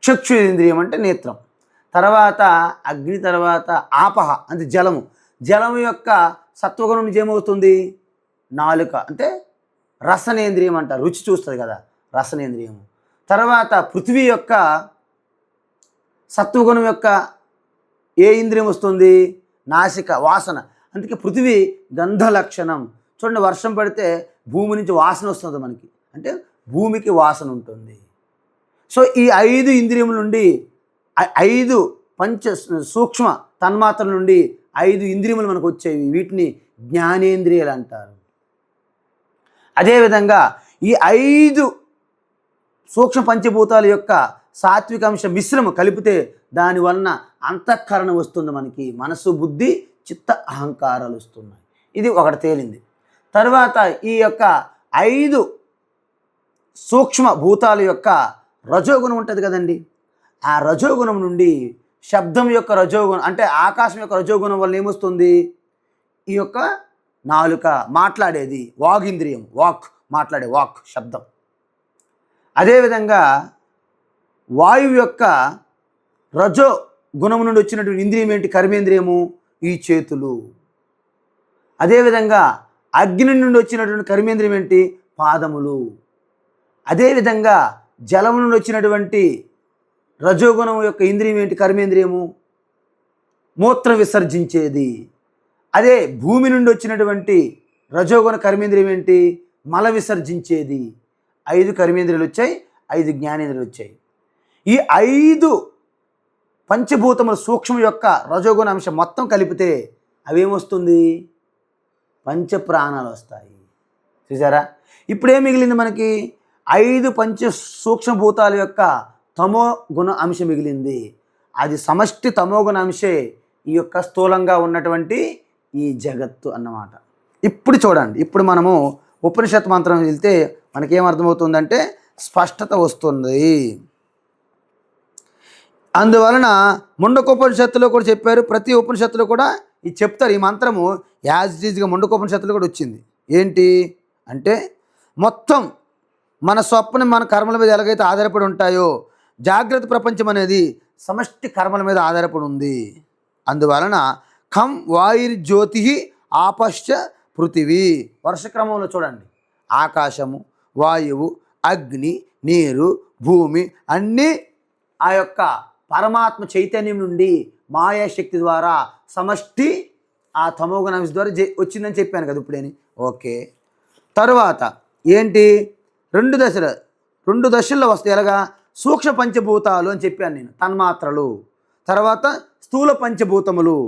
చక్షు ఇంద్రియం అంటే నేత్రం. తర్వాత అగ్ని తర్వాత ఆపహ అంటే జలము యొక్క సత్వగుణం నుంచి ఏమవుతుంది? నాలుక అంటే రసనేంద్రియం అంటారు, రుచి చూస్తుంది కదా, రసనేంద్రియము. తర్వాత పృథివీ యొక్క సత్వగుణం యొక్క ఏ ఇంద్రియం వస్తుంది? నాసిక, వాసన. అందుకే పృథివీ గంధ లక్షణం. చూడండి, వర్షం పడితే భూమి నుంచి వాసన వస్తుంది మనకి, అంటే భూమికి వాసన ఉంటుంది. సో ఈ 5 ఇంద్రియముల నుండి 5 సూక్ష్మ తన్మాత్రల నుండి 5 ఇంద్రియములు మనకు వచ్చేవి, వీటిని జ్ఞానేంద్రియాలు అంటారు. అదేవిధంగా ఈ 5 సూక్ష్మ పంచభూతాల యొక్క సాత్విక అంశ మిశ్రమం కలిపితే దాని వలన అంతఃకరణ వస్తుంది, మనకి మనసు బుద్ధి చిత్త అహంకారాలు వస్తున్నాయి. ఇది ఒకటి తేలింది. తర్వాత ఈ యొక్క 5 సూక్ష్మ భూతాల యొక్క రజోగుణం ఉంటుంది కదండి, ఆ రజోగుణం నుండి శబ్దం యొక్క రజోగుణం అంటే ఆకాశం యొక్క రజోగుణం వల్ల ఏమొస్తుంది, ఈ యొక్క నాలుక మాట్లాడేది, వాగింద్రియం, మాట్లాడే శబ్దం. అదేవిధంగా వాయువు యొక్క రజో గుణం నుండి వచ్చినటువంటి ఇంద్రియం ఏంటి, కర్మేంద్రియము, ఈ చేతులు. అదేవిధంగా అగ్ని నుండి వచ్చినటువంటి కర్మేంద్రియం ఏంటి, పాదములు. అదేవిధంగా జలం నుండి వచ్చినటువంటి రజోగుణం యొక్క ఇంద్రియం ఏంటి, కర్మేంద్రియము, మూత్ర విసర్జించేది. అదే భూమి నుండి వచ్చినటువంటి రజోగుణ కర్మేంద్రియం ఏంటి, మల విసర్జించేది. 5 కర్మేంద్రియాలు వచ్చాయి, 5 జ్ఞానేంద్రియాలు వచ్చాయి. ఈ 5 పంచభూతముల సూక్ష్మ యొక్క రజోగుణ అంశం మొత్తం కలిపితే అవేమొస్తుంది, పంచప్రాణాలు వస్తాయి. చూసారా, ఇప్పుడేం మిగిలింది మనకి, 5 పంచ సూక్ష్మభూతాల యొక్క తమో గుణ అంశం మిగిలింది. అది సమష్టి తమోగుణ అంశే ఈ యొక్క స్థూలంగా ఉన్నటువంటి ఈ జగత్తు అన్నమాట. ఇప్పుడు చూడండి, ఇప్పుడు మనము ఉపనిషత్ మంత్రం వెళ్తే మనకేమర్థమవుతుందంటే స్పష్టత వస్తుంది. అందువలన ముండకోపనిషత్తులో కూడా చెప్పారు, ప్రతి ఉపనిషత్తులో కూడా ఇది చెప్తారు. ఈ మంత్రము యాజ్ ఇట్ ఈజ్గా ముండకోపనిషత్తులో కూడా వచ్చింది. ఏంటి అంటే మొత్తం మన స్వప్నం మన కర్మల మీద ఎలాగైతే ఆధారపడి ఉంటాయో జాగ్రత్త ప్రపంచం అనేది సమష్టి కర్మల మీద ఆధారపడి ఉంది. అందువలన ఖం వాయుర్జ్యోతి ఆపశ్చ పృథివీ, వర్షక్రమంలో చూడండి, ఆకాశము, వాయువు, అగ్ని, నీరు, భూమి అన్నీ ఆ యొక్క పరమాత్మ చైతన్యం నుండి మాయాశక్తి ద్వారా సమష్టి ఆ తమోగుణాంశ ద్వారా వచ్చిందని చెప్పాను కదా ఇప్పుడేని. ఓకే, తరువాత ఏంటి, 2 దశల్లో వస్తాయి. ఎలాగా, సూక్ష్మ పంచభూతాలు అని చెప్పాను నేను, తన్మాత్రలు. తర్వాత స్థూల పంచభూతములు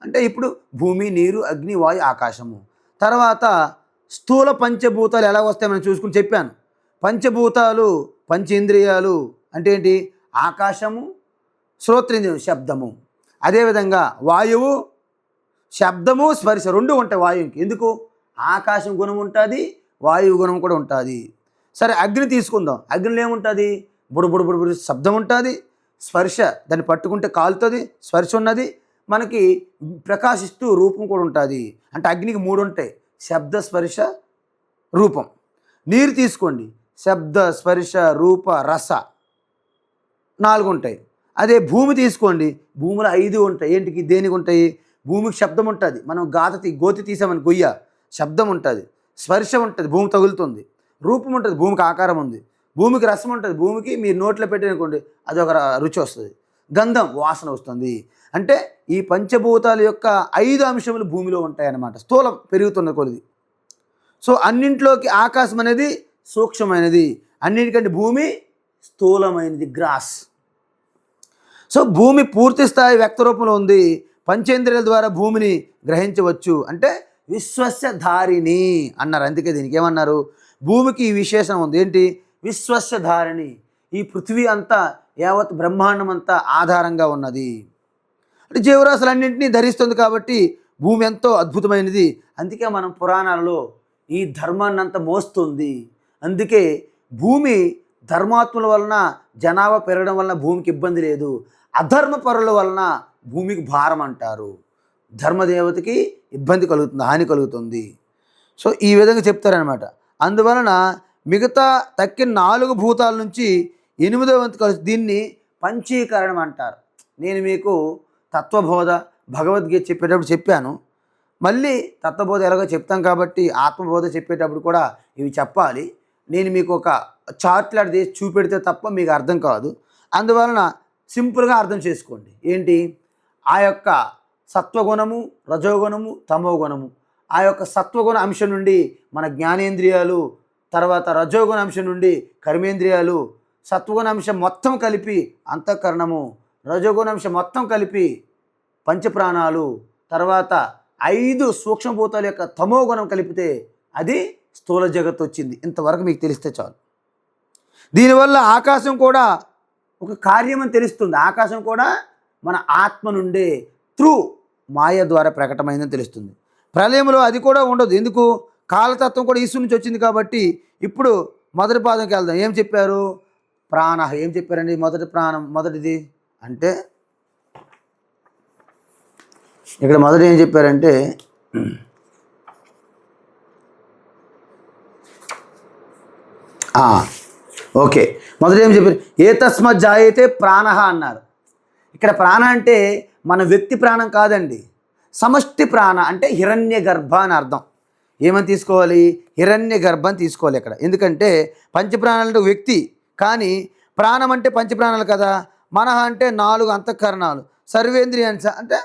అంటే ఇప్పుడు భూమి, నీరు, అగ్ని, వాయు, ఆకాశము. తర్వాత స్థూల పంచభూతాలు ఎలా వస్తాయి మనం చూసుకుని చెప్పాను. పంచభూతాలు పంచేంద్రియాలు అంటే ఏంటి, ఆకాశము, శ్రోత్రేంద్రియం, శబ్దము. అదేవిధంగా వాయువు, శబ్దము, స్పర్శ 2 ఉంటాయి వాయువుకి. ఎందుకు, ఆకాశం గుణం ఉంటుంది, వాయువు గుణం కూడా ఉంటుంది. సరే, అగ్ని తీసుకుందాం. అగ్నిలో ఏముంటుంది, బుడబుడు బుడబుడు శబ్దం ఉంటుంది, స్పర్శ దాన్ని పట్టుకుంటే కాలుతుంది, స్పర్శ ఉన్నది, మనకి ప్రకాశిస్తూ రూపం కూడా ఉంటుంది. అంటే అగ్నికి 3 ఉంటాయి, శబ్ద, స్పర్శ, రూపం. నీరు తీసుకోండి, శబ్ద, స్పర్శ, రూప, రస 4 ఉంటాయి. అదే భూమి తీసుకోండి, భూమిలో 5 ఉంటాయి. ఏంటికి, దేనికి ఉంటాయి, భూమికి శబ్దం ఉంటుంది, మనం గోతి తీసామని గొయ్య శబ్దం ఉంటుంది, స్పర్శ ఉంటుంది, భూమి తగులుతుంది, రూపం ఉంటుంది, భూమికి ఆకారం ఉంది, భూమికి రసం ఉంటుంది, భూమికి మీరు నోట్లో పెట్టారనుకోండి అది ఒక రుచి వస్తుంది, గంధం వాసన వస్తుంది. అంటే ఈ పంచభూతాల యొక్క 5 అంశములు భూమిలో ఉంటాయన్నమాట, స్థూలం పెరుగుతున్న కొద్ది. సో అన్నింట్లోకి ఆకాశం అనేది సూక్ష్మమైనది, అన్నిటికంటే భూమి స్థూలమైనది, గ్రాస్. సో భూమి పూర్తి స్థాయి వ్యక్త రూపంలో ఉంది, పంచేంద్రియాల ద్వారా భూమిని గ్రహించవచ్చు. అంటే విశ్వస్య ధారిణి అన్నారు. అందుకే దీనికి ఏమన్నారు, భూమికి ఈ విశేషం ఉంది. ఏంటి, విశ్వస్య ధారిణి. ఈ పృథ్వీ అంతా, యావత్ బ్రహ్మాండం అంతా ఆధారంగా ఉన్నది. అంటే జీవరాశులన్నింటినీ ధరిస్తుంది కాబట్టి భూమి ఎంతో అద్భుతమైనది. అందుకే మనం పురాణాలలో ఈ ధర్మాన్ని అంతా మోస్తుంది. అందుకే భూమి ధర్మాత్ముల వలన జనాభా పెరగడం వలన భూమికి ఇబ్బంది లేదు, అధర్మ పరుల వలన భూమికి భారం అంటారు. ధర్మదేవతకి ఇబ్బంది కలుగుతుంది, హాని కలుగుతుంది. సో ఈ విధంగా చెప్తారనమాట. అందువలన మిగతా తక్కిన 4 భూతాల నుంచి 8వ వంతు కలిసి దీన్ని పంచీకరణం అంటారు. నేను మీకు తత్వబోధ, భగవద్గీత చెప్పేటప్పుడు చెప్పాను. మళ్ళీ తత్వబోధ ఎలాగో చెప్తాం కాబట్టి ఆత్మబోధ చెప్పేటప్పుడు కూడా ఇవి చెప్పాలి. నేను మీకు ఒక చార్ట్ లాంటి చేసి చూపెడితే తప్ప మీకు అర్థం కాదు. అందువలన సింపుల్గా అర్థం చేసుకోండి. ఏంటి, ఆ యొక్క సత్వగుణము, రజోగుణము, తమోగుణము, ఆ యొక్క సత్వగుణ అంశం నుండి మన జ్ఞానేంద్రియాలు, తర్వాత రజోగుణ అంశం నుండి కర్మేంద్రియాలు, సత్వగుణ అంశం మొత్తం కలిపి అంతఃకరణము, రజోగుణాంశం మొత్తం కలిపి పంచప్రాణాలు, తర్వాత 5 సూక్ష్మభూతాల యొక్క తమో గుణం కలిపితే అది స్థూల జగత్తు వచ్చింది. ఇంతవరకు మీకు తెలిస్తే చాలు. దీనివల్ల ఆకాశం కూడా ఒక కార్యం అని తెలుస్తుంది. ఆకాశం కూడా మన ఆత్మ నుండే త్రూ మాయ ద్వారా ప్రకటమైందని తెలుస్తుంది. ప్రళయంలో అది కూడా ఉండదు. ఎందుకు? కాలతత్వం కూడా ఈశ్వరు నుంచి వచ్చింది కాబట్టి. ఇప్పుడు మొదటి పాదంకి వెళ్దాం. ఏం చెప్పారు? ప్రాణ. ఏం చెప్పారండి? మొదటి ప్రాణం, మొదటిది అంటే ఇక్కడ మొదటి ఏం చెప్పారంటే ఓకే, మొదటి ఏం చెప్పారు? ఏతస్మత్ జాయతే ప్రాణ అన్నారు. ఇక్కడ ప్రాణ అంటే మన వ్యక్తి ప్రాణం కాదండి, సమష్టి ప్రాణ అంటే హిరణ్య గర్భ అని అర్థం. ఏమని తీసుకోవాలి? హిరణ్య గర్భం తీసుకోవాలి ఇక్కడ. ఎందుకంటే పంచప్రాణాలు అంటే వ్యక్తి, కానీ ప్రాణం అంటే పంచప్రాణాలు కదా. మనహ అంటే 4 అంతఃకరణాలు, సర్వేంద్రియాన్స్ అంటే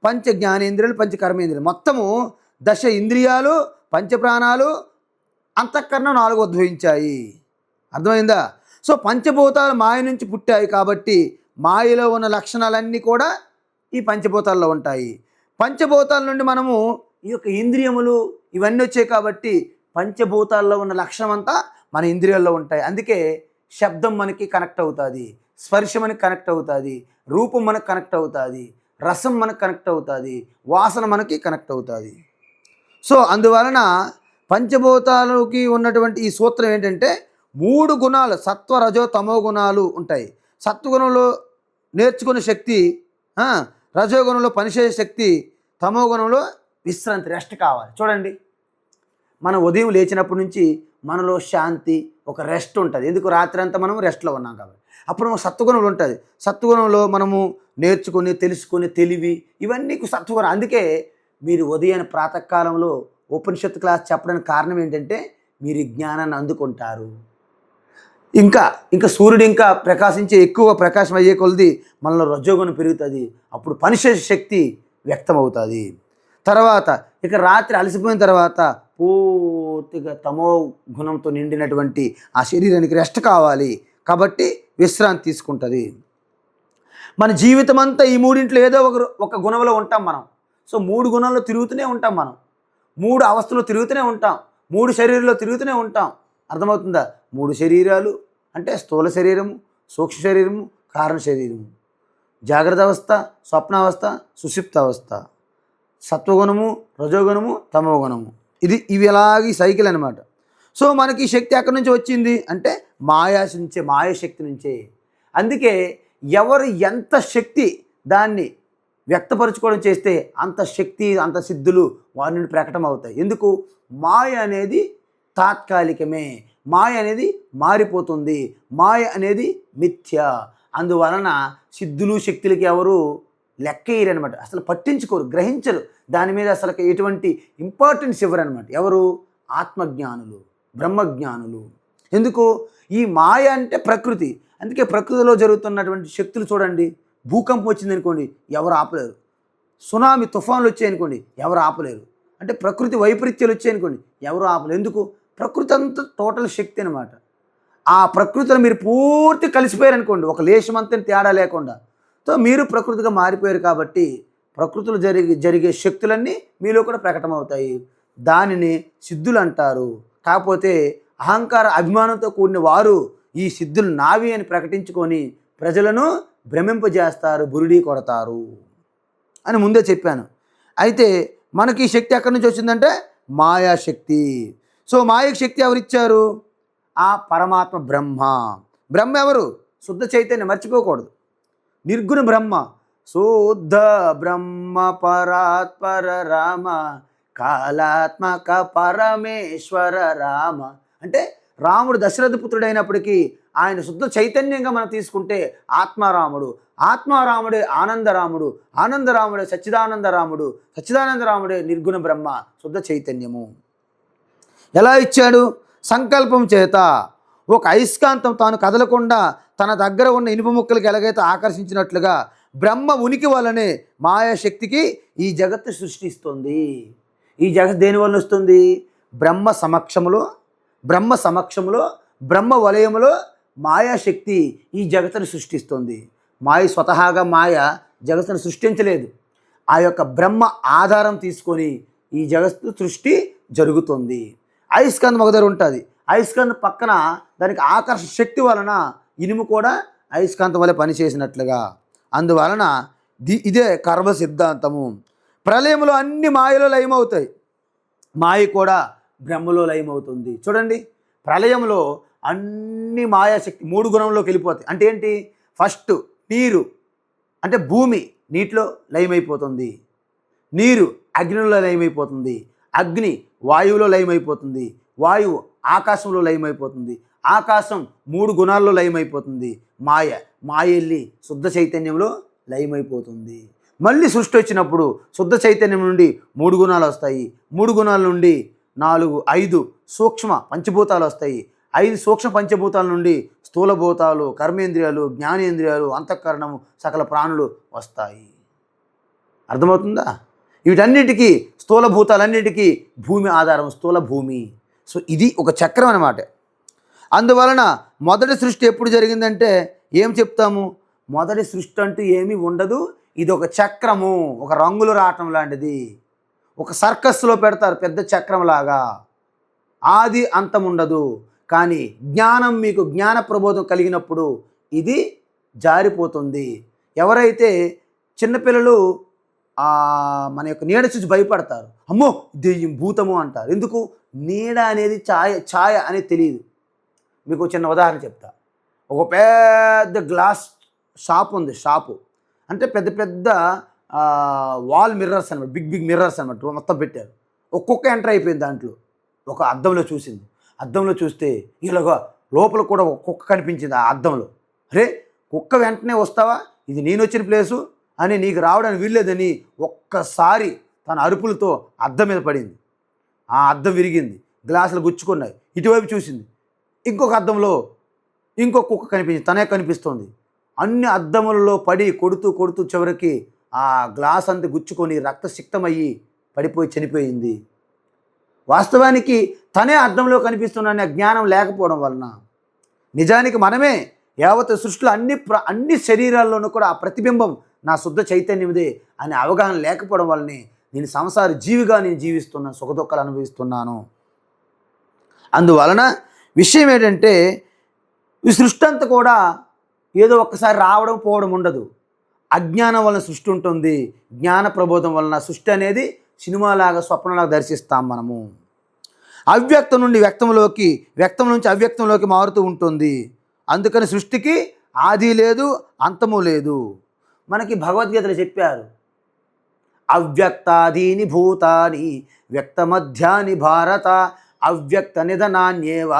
పంచ జ్ఞానేంద్రియాలు, పంచ కర్మేంద్రియాలు, మొత్తము 10 ఇంద్రియాలు, పంచప్రాణాలు, అంతఃకరణం 4 ఉద్భవించాయి. అర్థమైందా? సో పంచభూతాలు మాయ నుంచి పుట్టాయి కాబట్టి మాయలో ఉన్న లక్షణాలన్నీ కూడా ఈ పంచభూతాల్లో ఉంటాయి. పంచభూతాల నుండి మనము ఈ యొక్క ఇంద్రియములు ఇవన్నీ వచ్చాయి కాబట్టి పంచభూతాల్లో ఉన్న లక్షణం అంతా మన ఇంద్రియాల్లో ఉంటాయి. అందుకే శబ్దం మనకి కనెక్ట్ అవుతుంది, స్పర్శ మనకి కనెక్ట్ అవుతుంది, రూపం మనకు కనెక్ట్ అవుతుంది, రసం మనకు కనెక్ట్ అవుతుంది, వాసన మనకి కనెక్ట్ అవుతుంది. సో అందువలన పంచభూతాలకి ఉన్నటువంటి ఈ సూత్రం ఏంటంటే 3 గుణాలు, సత్వ రజో తమో గుణాలు ఉంటాయి. సత్వగుణంలో నేర్చుకునే శక్తి, రజోగుణంలో పనిచేసే శక్తి, తమో గుణంలో విశ్రాంతి, రెస్ట్ కావాలి. చూడండి, మనం ఉదయం లేచినప్పటి నుంచి మనలో శాంతి, ఒక రెస్ట్ ఉంటుంది. ఎందుకు? రాత్రి అంతా మనం రెస్ట్లో ఉన్నాం కాబట్టి. అప్పుడు సత్వగుణంలో ఉంటుంది. సత్వగుణంలో మనము నేర్చుకుని, తెలుసుకుని, తెలివి, ఇవన్నీ సత్వగుణం. అందుకే మీరు ఉదయాన్నే ప్రాతకాలంలో ఉపనిషత్తు క్లాస్ చెప్పడానికి కారణం ఏంటంటే మీరు ఈ జ్ఞానాన్ని అందుకుంటారు. ఇంకా సూర్యుడు ఇంకా ప్రకాశించే, ఎక్కువ ప్రకాశం అయ్యే కొలది మనలో రజోగుణం పెరుగుతుంది. అప్పుడు పనిచేసే శక్తి వ్యక్తమవుతుంది. తర్వాత ఇక రాత్రి అలసిపోయిన తర్వాత పూర్తిగా తమో గుణంతో నిండినటువంటి ఆ శరీరానికి రెస్ట్ కావాలి కాబట్టి విశ్రాంతి తీసుకుంటుంది. మన జీవితం అంతా ఈ మూడింట్లో ఏదో ఒక గుణంలో ఉంటాం మనం. సో 3 గుణాల్లో తిరుగుతూనే ఉంటాం మనం, 3 అవస్థలో తిరుగుతూనే ఉంటాం, 3 శరీరంలో తిరుగుతూనే ఉంటాం. అర్థమవుతుందా? 3 శరీరాలు అంటే స్థూల శరీరము, సూక్ష్మ శరీరము, కారణ శరీరము, జాగ్రత్త అవస్థ, స్వప్నావస్థ, సుషుప్త అవస్థ, సత్వగుణము, రజోగుణము, తమో గుణము. ఇవి ఎలాగ సైకిల్ అనమాట. సో మనకి శక్తి ఎక్కడి నుంచి వచ్చింది అంటే మాయాశక్తి నుంచే. అందుకే ఎవరు ఎంత శక్తి దాన్ని వ్యక్తపరచుకోవడం చేస్తే అంత శక్తి, అంత సిద్ధులు వారి నుండి ప్రకటన అవుతాయి. ఎందుకు? మాయ అనేది తాత్కాలికమే, మాయ అనేది మారిపోతుంది, మాయ అనేది మిథ్య. అందువలన సిద్ధులు శక్తులకి ఎవరు లెక్క వేయరనమాట, అసలు పట్టించుకోరు, గ్రహించరు, దాని మీద అసలు ఎటువంటి ఇంపార్టెన్స్ ఇవ్వరనమాట. ఎవరు? ఆత్మజ్ఞానులు, బ్రహ్మజ్ఞానులు. ఎందుకు? ఈ మాయ అంటే ప్రకృతి. అందుకే ప్రకృతిలో జరుగుతున్నటువంటి శక్తులు చూడండి. భూకంపం వచ్చిందనుకోండి, ఎవరు ఆపలేరు. సునామీ, తుఫాన్లు వచ్చాయనుకోండి, ఎవరు ఆపలేరు. అంటే ప్రకృతి వైపరీత్యాలు వచ్చాయనుకోండి, ఎవరు ఆపలేరు. ఎందుకు? ప్రకృతి అంతా టోటల్ శక్తి అనమాట. ఆ ప్రకృతిలో మీరు పూర్తి కలిసిపోయారు అనుకోండి, ఒక లేశమంతా తేడా లేకుండా, సో మీరు ప్రకృతిగా మారిపోయారు కాబట్టి ప్రకృతిలో జరిగే శక్తులన్నీ మీలో కూడా ప్రకటమవుతాయి. దానిని సిద్ధులు అంటారు. కాకపోతే అహంకార అభిమానంతో కూడిన వారు ఈ సిద్ధులు నావి అని ప్రకటించుకొని ప్రజలను భ్రమింపజేస్తారు, బురిడీ కొడతారు అని ముందే చెప్పాను. అయితే మనకి ఈ శక్తి ఎక్కడి నుంచి వచ్చిందంటే మాయాశక్తి. సో మాయకు శక్తి ఎవరిచ్చారు? ఆ పరమాత్మ బ్రహ్మ. బ్రహ్మ ఎవరు? శుద్ధ చైతన్యం, మర్చిపోకూడదు. నిర్గుణ బ్రహ్మ, శుద్ధ బ్రహ్మ పరాత్పర రామ, కాలాత్మక పరమేశ్వర రామ. అంటే రాముడు దశరథ పుత్రుడైనప్పటికీ ఆయన శుద్ధ చైతన్యంగా మనం తీసుకుంటే ఆత్మారాముడు, ఆత్మారాముడే ఆనందరాముడు, ఆనందరాముడే సచ్చిదానందరాముడు, సచ్చిదానందరాముడే నిర్గుణ బ్రహ్మ, శుద్ధ చైతన్యము. ఎలా ఇచ్చాడు? సంకల్పం చేత. ఒక అయస్కాంతం తాను కదలకుండా తన దగ్గర ఉన్న ఇనుప ముక్కలకి ఎలాగైతే ఆకర్షించినట్లుగా బ్రహ్మ ఉనికి వలనే మాయాశక్తికి ఈ జగత్తు సృష్టిస్తుంది. ఈ జగత్ దేనివల్ల వస్తుంది? బ్రహ్మ సమక్షంలో బ్రహ్మ వలయములో మాయాశక్తి ఈ జగత్తును సృష్టిస్తుంది. మాయ స్వతహాగా మాయ జగత్తును సృష్టించలేదు. ఆ యొక్క బ్రహ్మ ఆధారం తీసుకొని ఈ జగత్తు సృష్టి జరుగుతుంది. అయస్కాంతం ఒక దగ్గర ఉంటుంది. అయస్కాంతం పక్కన దానికి ఆకర్షణ శక్తి వలన ఇనుము కూడా అయస్కాంతం వల్ల పనిచేసినట్లుగా. అందువలన ఇదే కర్మ సిద్ధాంతము. ప్రళయంలో అన్ని మాయలో లయమవుతాయి, మాయ కూడా బ్రహ్మలో లయమవుతుంది. చూడండి, ప్రళయంలో అన్ని మాయాశక్తి 3 గుణంలోకి వెళ్ళిపోతాయి. అంటే ఏంటి? ఫస్ట్ నీరు అంటే భూమి నీటిలో లయమైపోతుంది, నీరు అగ్నిలో లయమైపోతుంది, అగ్ని వాయువులో లయమైపోతుంది, వాయువు ఆకాశంలో లయమైపోతుంది, ఆకాశం 3 గుణాల్లో లయమైపోతుంది, మాయ వెళ్ళి శుద్ధ చైతన్యంలో లయమైపోతుంది. మళ్ళీ సృష్టి వచ్చినప్పుడు శుద్ధ చైతన్యం నుండి 3 గుణాలు వస్తాయి, 3 గుణాల నుండి 5 సూక్ష్మ పంచభూతాలు వస్తాయి, 5 సూక్ష్మ పంచభూతాల నుండి స్థూలభూతాలు, కర్మేంద్రియాలు, జ్ఞానేంద్రియాలు, అంతఃకరణము, సకల ప్రాణులు వస్తాయి. అర్థమవుతుందా? వీటన్నిటికీ స్థూలభూతాలన్నిటికీ భూమి ఆధారం, స్థూల భూమి. సో ఇది ఒక చక్రం అన్నమాట. అందువలన మొదటి సృష్టి ఎప్పుడు జరిగిందంటే ఏం చెప్తాము? మొదటి సృష్టి అంటూ ఏమీ ఉండదు. ఇది ఒక చక్రము, ఒక రంగులు రావటం లాంటిది. ఒక సర్కస్లో పెడతారు పెద్ద చక్రంలాగా. ఆది అంతం ఉండదు. కానీ జ్ఞానం, మీకు జ్ఞాన ప్రబోధం కలిగినప్పుడు ఇది జారిపోతుంది. ఎవరైతే చిన్నపిల్లలు మన యొక్క నీడ చూసి భయపడతారు, అమ్మో దెయ్యం భూతము అంటారు. ఎందుకు? నీడ అనేది ఛాయ అనేది తెలియదు. మీకు చిన్న ఉదాహరణ చెప్తా. ఒక పెద్ద గ్లాస్ షాప్ ఉంది. షాపు అంటే పెద్ద పెద్ద వాల్ మిర్రర్స్ అనమాట, బిగ్ మిర్రర్స్ అనమాట మొత్తం పెట్టారు. ఒక్కొక్క ఎంటర్ అయిపోయింది. దాంట్లో ఒక అద్దంలో చూసింది. అద్దంలో చూస్తే ఇలాగా లోపల కూడా ఒక కుక్క కనిపించింది ఆ అద్దంలో. అరే కుక్క వెంటనే వస్తావా, ఇది నేను వచ్చిన ప్లేసు అని, నీకు రావడానికి వీల్లేదని ఒక్కసారి తన అరుపులతో అద్దం మీద పడింది. ఆ అద్దం విరిగింది, గ్లాసులు గుచ్చుకున్నాయి. ఇటువైపు చూసింది, ఇంకొక అద్దంలో ఇంకొక కుక్క కనిపించింది, తనే కనిపిస్తుంది. అన్ని అద్దములలో పడి కొడుతూ చివరికి ఆ గ్లాస్ అంతా గుచ్చుకొని రక్తసిక్తమయ్యి పడిపోయి చనిపోయింది. వాస్తవానికి తనే అద్దంలో కనిపిస్తున్న జ్ఞానం లేకపోవడం వలన, నిజానికి మనమే యావత్ సృష్టిలో అన్ని శరీరాల్లోనూ కూడా ఆ ప్రతిబింబం నా శుద్ధ చైతన్యమిదే అనే అవగాహన లేకపోవడం వల్లనే నేను సంసార జీవిగా జీవిస్తున్నాను, సుఖదుఖాలు అనుభవిస్తున్నాను. అందువలన విషయం ఏంటంటే ఈ సృష్టి అంతా కూడా ఏదో ఒక్కసారి రావడం పోవడం ఉండదు. అజ్ఞానం వలన సృష్టి ఉంటుంది, జ్ఞాన ప్రబోధం వలన సృష్టి అనేది సినిమాలాగా స్వప్నంలాగా దర్శిస్తాం మనము. అవ్యక్తం నుండి వ్యక్తంలోకి, వ్యక్తం నుంచి అవ్యక్తంలోకి మారుతూ ఉంటుంది. అందుకని సృష్టికి ఆది లేదు, అంతము లేదు. మనకి భగవద్గీతలో చెప్పారు, అవ్యక్తాదీని భూతాని వ్యక్తమధ్యాని భారత అవ్యక్త నిధనాన్యేవ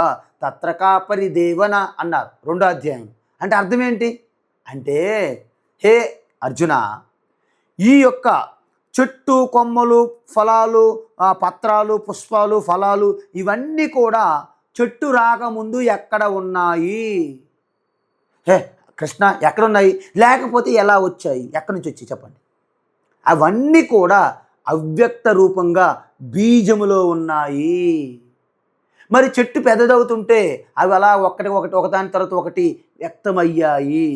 తత్ర కా పరిదేవన అన్నారు 2వ అధ్యాయం. అంటే అర్థం ఏంటి అంటే, హే అర్జున, ఈ యొక్క చెట్టు కొమ్మలు ఫలాలు పత్రాలు పుష్పాలు ఫలాలు ఇవన్నీ కూడా చెట్టు రాకముందు ఎక్కడ ఉన్నాయి? హే కృష్ణ, ఎక్కడున్నాయి? లేకపోతే ఎలా వచ్చాయి? ఎక్కడి నుంచి వచ్చాయి చెప్పండి. అవన్నీ కూడా అవ్యక్త రూపంగా బీజములో ఉన్నాయి. మరి చెట్టు పెద్దదవుతుంటే అవి అలా ఒకదాని తర్వాత ఒకటి వ్యక్తమయ్యాయి.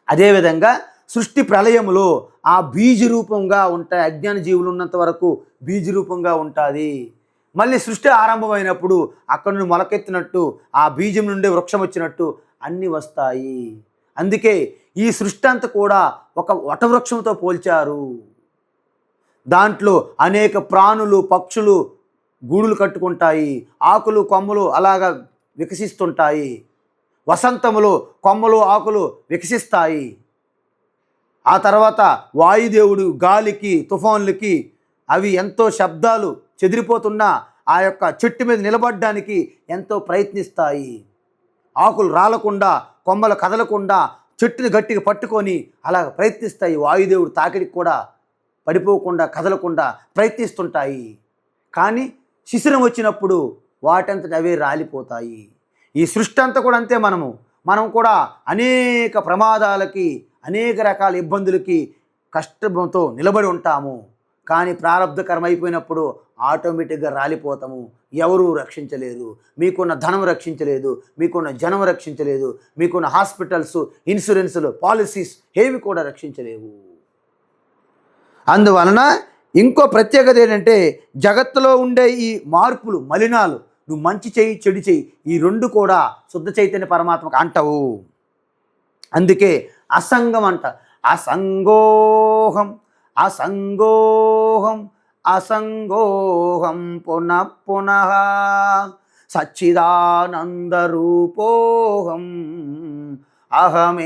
అదేవిధంగా సృష్టి ప్రళయములో ఆ బీజ రూపంగా ఉంటాయి. అజ్ఞాన జీవులు ఉన్నంత వరకు బీజ రూపంగా ఉంటుంది. మళ్ళీ సృష్టి ఆరంభమైనప్పుడు అక్కడ నుండి మొలకెత్తినట్టు, ఆ బీజం నుండి వృక్షం వచ్చినట్టు అన్నీ వస్తాయి. అందుకే ఈ సృష్టి అంతా కూడా ఒక వటవృక్షంతో పోల్చారు. దాంట్లో అనేక ప్రాణులు, పక్షులు గూడులు కట్టుకుంటాయి, ఆకులు కొమ్మలు అలాగా వికసిస్తుంటాయి. వసంతములో కొమ్మలు ఆకులు వికసిస్తాయి. ఆ తర్వాత వాయుదేవుడు గాలికి, తుఫాన్లకి అవి ఎంతో శబ్దాలు చెదిరిపోతున్నా ఆ యొక్క చెట్టు మీద నిలబడడానికి ఎంతో ప్రయత్నిస్తాయి. ఆకులు రాలకుండా, కొమ్మలు కదలకుండా చెట్టుని గట్టిగా పట్టుకొని అలా ప్రయత్నిస్తాయి. వాయుదేవుడు తాకిడికి కూడా పడిపోకుండా, కదలకుండా ప్రయత్నిస్తుంటాయి. కానీ శిశిరం వచ్చినప్పుడు వాటంతట అవే రాలిపోతాయి. ఈ సృష్టి అంతా కూడా అంతే. మనం కూడా అనేక ప్రమాదాలకి, అనేక రకాల ఇబ్బందులకి కష్టంతో నిలబడి ఉంటాము. కానీ ప్రారంధకరం అయిపోయినప్పుడు ఆటోమేటిక్గా రాలిపోతాము. ఎవరూ రక్షించలేదు. మీకున్న ధనం రక్షించలేదు, మీకున్న జనం రక్షించలేదు, మీకున్న హాస్పిటల్స్, ఇన్సూరెన్సులు, పాలసీస్ ఏవి కూడా రక్షించలేవు. అందువలన ఇంకో ప్రత్యేకత ఏంటంటే, జగత్తులో ఉండే ఈ మార్పులు, మలినాలు, నువ్వు మంచి చెయ్యి, చెడు చెయ్యి, ఈ రెండు కూడా శుద్ధ చైతన్య పరమాత్మకు అంటవు. అందుకే అసంగం అంట. అసంగోహం అసంగోహం అసంగోహం పునః పునః సచ్చిదానందరూపోహం అహమేవాహమవ్యయః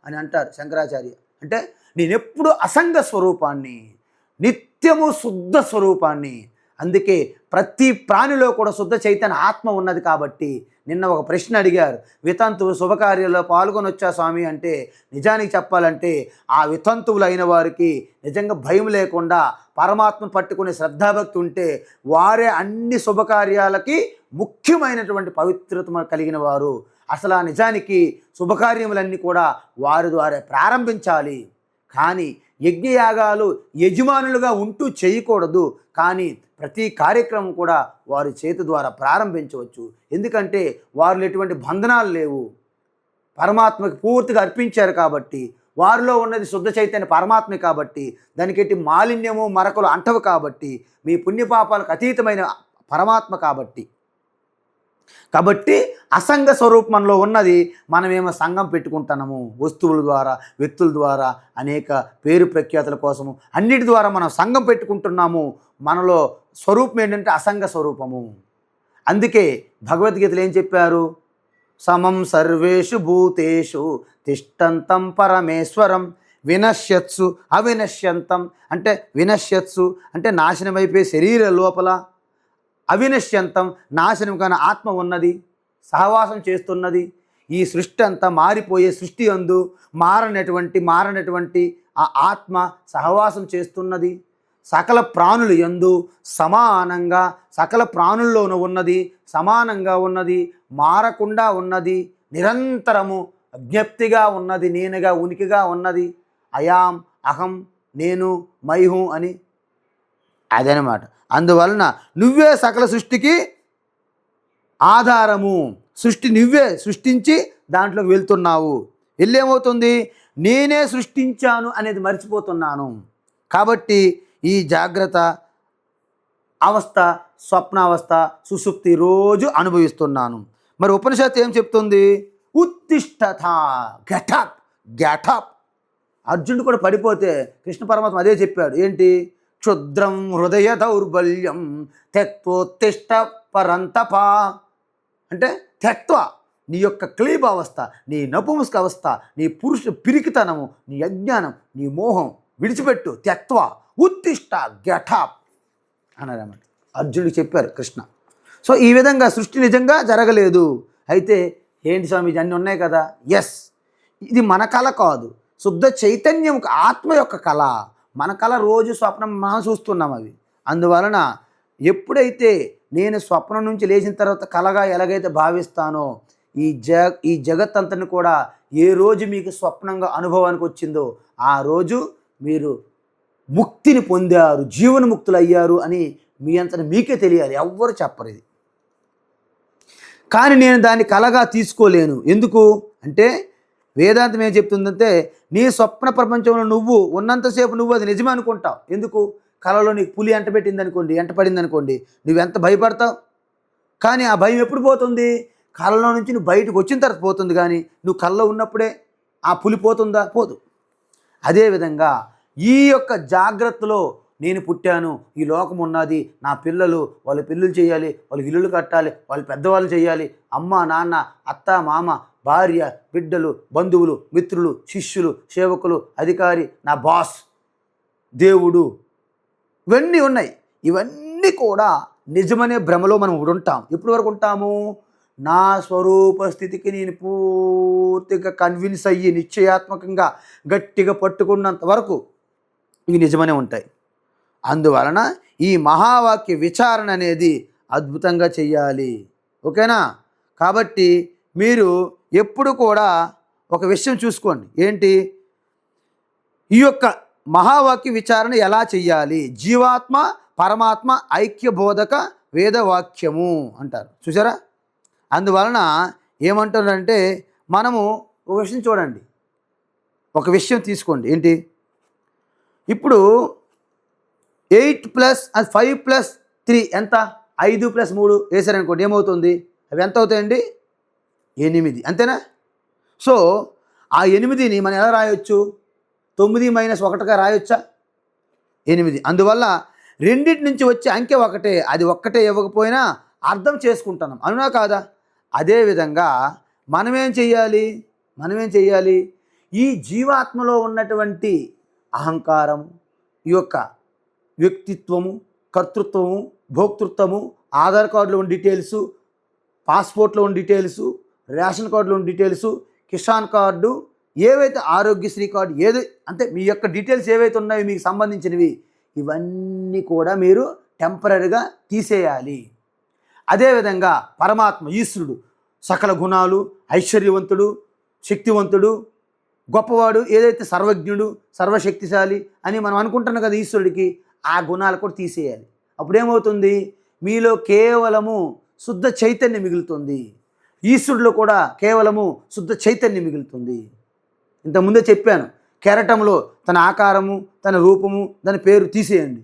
అని అంటారు శంకరాచార్య. అంటే నేనెప్పుడు అసంగ స్వరూపాన్ని, నిత్యము శుద్ధ స్వరూపాన్ని. అందుకే ప్రతి ప్రాణిలో కూడా శుద్ధ చైతన్య ఆత్మ ఉన్నది. కాబట్టి నిన్న ఒక ప్రశ్న అడిగారు, వితంతువు శుభకార్యాల్లో పాల్గొని వచ్చా స్వామి అంటే, నిజానికి చెప్పాలంటే ఆ వితంతువులు అయిన వారికి నిజంగా భయం లేకుండా పరమాత్మను పట్టుకునే శ్రద్ధాభక్తి ఉంటే వారే అన్ని శుభకార్యాలకి ముఖ్యమైనటువంటి పవిత్రత కలిగిన వారు. అసలు ఆ నిజానికి శుభకార్యములన్నీ కూడా వారి ద్వారా ప్రారంభించాలి. కానీ యజ్ఞయాగాలు యజమానులుగా ఉంటూ చేయకూడదు. కానీ ప్రతి కార్యక్రమం కూడా వారి చేతి ద్వారా ప్రారంభించవచ్చు. ఎందుకంటే వారిలో ఎటువంటి బంధనాలు లేవు, పరమాత్మకి పూర్తిగా అర్పించారు కాబట్టి. వారిలో ఉన్నది శుద్ధ చైతన్య పరమాత్మే కాబట్టి దానికి ఎట్టి మాలిన్యము మరకలు అంటవు. కాబట్టి మీ పుణ్యపాపాలకు అతీతమైన పరమాత్మ కాబట్టి అసంగ స్వరూపంలో ఉన్నది. మనమేమో సంఘం పెట్టుకుంటున్నాము, వస్తువుల ద్వారా, వ్యక్తుల ద్వారా, అనేక పేరు ప్రఖ్యాతుల కోసము అన్నిటి ద్వారా మనం సంఘం పెట్టుకుంటున్నాము. మనలో స్వరూపం ఏంటంటే అసంగ స్వరూపము. అందుకే భగవద్గీతలో ఏం చెప్పారు? సమం సర్వేషు భూతేషు తిష్టంతం పరమేశ్వరం వినశ్యత్సు అవినశ్యంతం. అంటే వినశ్యత్సు అంటే నాశనమైపోయే శరీర లోపల, అవినశ్యంతం నాశనం కాని ఆత్మ ఉన్నది, సహవాసం చేస్తున్నది. ఈ సృష్టి అంతా మారిపోయే సృష్టి అందు మారనటువంటి ఆ ఆత్మ సహవాసం చేస్తున్నది. సకల ప్రాణులు యందు సమానంగా, సకల ప్రాణుల్లోనూ ఉన్నది, సమానంగా ఉన్నది, మారకుండా ఉన్నది, నిరంతరము అజ్ఞప్తిగా ఉన్నది, నేనుగా ఉనికిగా ఉన్నది. అయాం అహం నేను మైహు అని అదనమాట. అందువలన నువ్వే సకల సృష్టికి ఆధారము. సృష్టి నువ్వే సృష్టించి దాంట్లోకి వెళ్తున్నావు. వెళ్ళేమవుతుంది? నేనే సృష్టించాను అనేది మర్చిపోతున్నాను. కాబట్టి ఈ జాగ్రత్త అవస్థ, స్వప్నావస్థ, సుషుప్తి రోజు అనుభవిస్తున్నాను. మరి ఉపనిషత్తు ఏం చెప్తుంది? ఉత్తిష్టత, గెటప్ గెటప్. అర్జునుడు కూడా పడిపోతే కృష్ణ పరమాత్మ అదే చెప్పాడు. ఏంటి? క్షుద్రం హృదయ దౌర్బల్యం త్యక్తోత్తిష్ట పరంతప. అంటే త్యక్త్వ, నీ యొక్క క్లీబ అవస్థ, నీ నపుంసక అవస్థ, నీ పురుష పిరికితనము, నీ అజ్ఞానం, నీ మోహం విడిచిపెట్టు. త్యక్త్వ ఉత్తిష్ట గెటప్ అన్నారన్నమాట. అర్జునుడికి చెప్పారు కృష్ణ. సో ఈ విధంగా సృష్టి నిజంగా జరగలేదు. అయితే ఏంటి స్వామి అన్నీ ఉన్నాయి కదా? ఎస్, ఇది మన కళ కాదు, శుద్ధ చైతన్యం ఆత్మ యొక్క కళ. మన కళ రోజు స్వప్నం మనం చూస్తున్నాం అవి. అందువలన ఎప్పుడైతే నేను స్వప్నం నుంచి లేచిన తర్వాత కళగా ఎలాగైతే భావిస్తానో, ఈ జగత్ అంతని కూడా ఏ రోజు మీకు స్వప్నంగా అనుభవానికి వచ్చిందో ఆ రోజు మీరు ముక్తిని పొందారు, జీవన ముక్తులు అయ్యారు అని మీ అంతని మీకే తెలియాలి. ఎవ్వరు చెప్పరు ఇది. కానీ నేను దాన్ని కళగా తీసుకోలేను. ఎందుకు అంటే వేదాంతం ఏం చెప్తుందంటే, నీ స్వప్న ప్రపంచంలో నువ్వు ఉన్నంతసేపు నువ్వు అది నిజమే అనుకుంటావు. ఎందుకు? కళలో నీకు పులి ఎంటబెట్టింది అనుకోండి, ఎంటపడింది అనుకోండి, నువ్వెంత భయపడతావు. కానీ ఆ భయం ఎప్పుడు పోతుంది? కళలో నుంచి నువ్వు బయటకు వచ్చిన తర్వాత పోతుంది. కానీ నువ్వు కళలో ఉన్నప్పుడే ఆ పులి పోతుందా? పోదు. అదేవిధంగా ఈ యొక్క జాగ్రత్తలో నేను పుట్టాను, ఈ లోకం ఉన్నది, నా పిల్లలు వాళ్ళ పిల్లలు చేయాలి, వాళ్ళకి ఇల్లులు కట్టాలి, వాళ్ళు పెద్దవాళ్ళు చేయాలి, అమ్మ నాన్న అత్త మామ భార్య బిడ్డలు బంధువులు మిత్రులు శిష్యులు సేవకులు అధికారి నా బాస్ దేవుడు ఇవన్నీ ఉన్నాయి. ఇవన్నీ కూడా నిజమనే భ్రమలో మనం ఉంటాం. ఎప్పటి వరకు ఉంటాము? నా స్వరూప స్థితికి నేను పూర్తిగా కన్విన్స్ అయ్యి నిశ్చయాత్మకంగా గట్టిగా పట్టుకున్నంత వరకు ఇవి నిజమనే ఉంటాయి. అందువలన ఈ మహావాక్య విచారణ అనేది అద్భుతంగా చెయ్యాలి. ఓకేనా? కాబట్టి మీరు ఎప్పుడు కూడా ఒక విషయం చూసుకోండి. ఏంటి? ఈ యొక్క మహావాక్య విచారణ ఎలా చెయ్యాలి? జీవాత్మ పరమాత్మ ఐక్యబోధక వేదవాక్యము అంటారు. చూసారా? అందువలన ఏమంటారంటే మనము ఒక విషయం చూడండి, ఒక విషయం తీసుకోండి. ఏంటి? ఇప్పుడు 8+5+3 ఎంత? 5+3 వేసారనుకోండి, ఏమవుతుంది? అవి ఎంత అవుతాయండి? 8. అంతేనా? సో ఆ 8ని మనం ఎలా రాయొచ్చు? 9 - 1గా రాయొచ్చా? 8. అందువల్ల రెండింటి నుంచి వచ్చే అంకె ఒకటే. అది ఒక్కటే ఇవ్వకపోయినా అర్థం చేసుకుంటున్నాం, అవునా కాదా? అదేవిధంగా మనమేం చెయ్యాలి? ఈ జీవాత్మలో ఉన్నటువంటి అహంకారం, ఈ యొక్క వ్యక్తిత్వము, కర్తృత్వము, భోక్తృత్వము, ఆధార్ కార్డులో ఉన్న డీటెయిల్సు, పాస్పోర్ట్లో ఉన్న డీటెయిల్సు, రేషన్ కార్డులో ఉన్న డీటెయిల్సు, కిసాన్ కార్డు, ఏవైతే ఆరోగ్యశ్రీ కార్డు, ఏదో అంటే మీ యొక్క డీటెయిల్స్ ఏవైతే ఉన్నాయో మీకు సంబంధించినవి, ఇవన్నీ కూడా మీరు టెంపరీగా తీసేయాలి. అదేవిధంగా పరమాత్మ ఈశ్వరుడు సకల గుణాలు, ఐశ్వర్యవంతుడు, శక్తివంతుడు, గొప్పవాడు, ఏదైతే సర్వజ్ఞుడు, సర్వశక్తిశాలి అని మనం అనుకుంటున్నాం కదా ఈశ్వరుడికి, ఆ గుణాలు కూడా తీసేయాలి. అప్పుడేమవుతుంది? మీలో కేవలము శుద్ధ చైతన్యం మిగులుతుంది. ఈశ్వరుడిలో కూడా కేవలము శుద్ధ చైతన్యం మిగులుతుంది. ఇంతకుముందే చెప్పాను, కెరటంలో తన ఆకారము, తన రూపము, దాని పేరు తీసేయండి.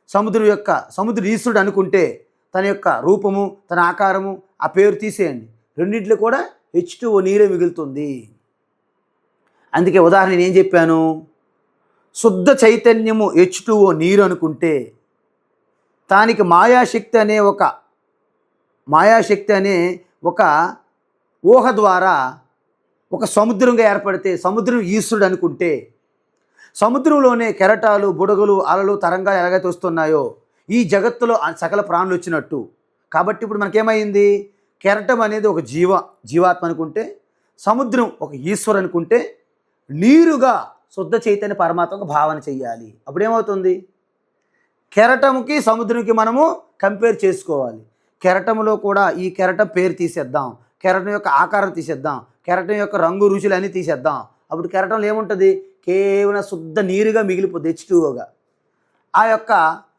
సముద్రుడు ఈశ్వరుడు అనుకుంటే తన యొక్క రూపము, తన ఆకారము, ఆ పేరు తీసేయండి. రెండింటిలో కూడా H2O నీరే మిగులుతుంది. అందుకే ఉదాహరణ నేను ఏం చెప్పాను? శుద్ధ చైతన్యము H2O నీరు అనుకుంటే దానికి మాయాశక్తి అనే ఒక ఊహ ద్వారా ఒక సముద్రంగా ఏర్పడితే సముద్రం ఈశ్వరుడు అనుకుంటే, సముద్రంలోనే కెరటాలు, బుడగలు, అలలు, తరంగాలు ఎలాగైతే వస్తున్నాయో ఈ జగత్తులో సకల ప్రాణులు వచ్చినట్టు. కాబట్టి ఇప్పుడు మనకేమైంది? కెరటం అనేది ఒక జీవాత్మ అనుకుంటే, సముద్రం ఒక ఈశ్వరు అనుకుంటే, నీరుగా శుద్ధ చైతన్య పరమాత్మకు భావన చెయ్యాలి. అప్పుడేమవుతుంది? కెరటంకి సముద్రంకి మనము కంపేర్ చేసుకోవాలి. కెరటంలో కూడా ఈ కెరటం పేరు తీసేద్దాం, కెరటం యొక్క ఆకారం తీసేద్దాం, కెరటం యొక్క రంగు రుచులు అన్నీ తీసేద్దాం. అప్పుడు కెరటంలో ఏముంటుంది? కేవలం శుద్ధ నీరుగా మిగిలిపోద్ది, H2Oగా. ఆ యొక్క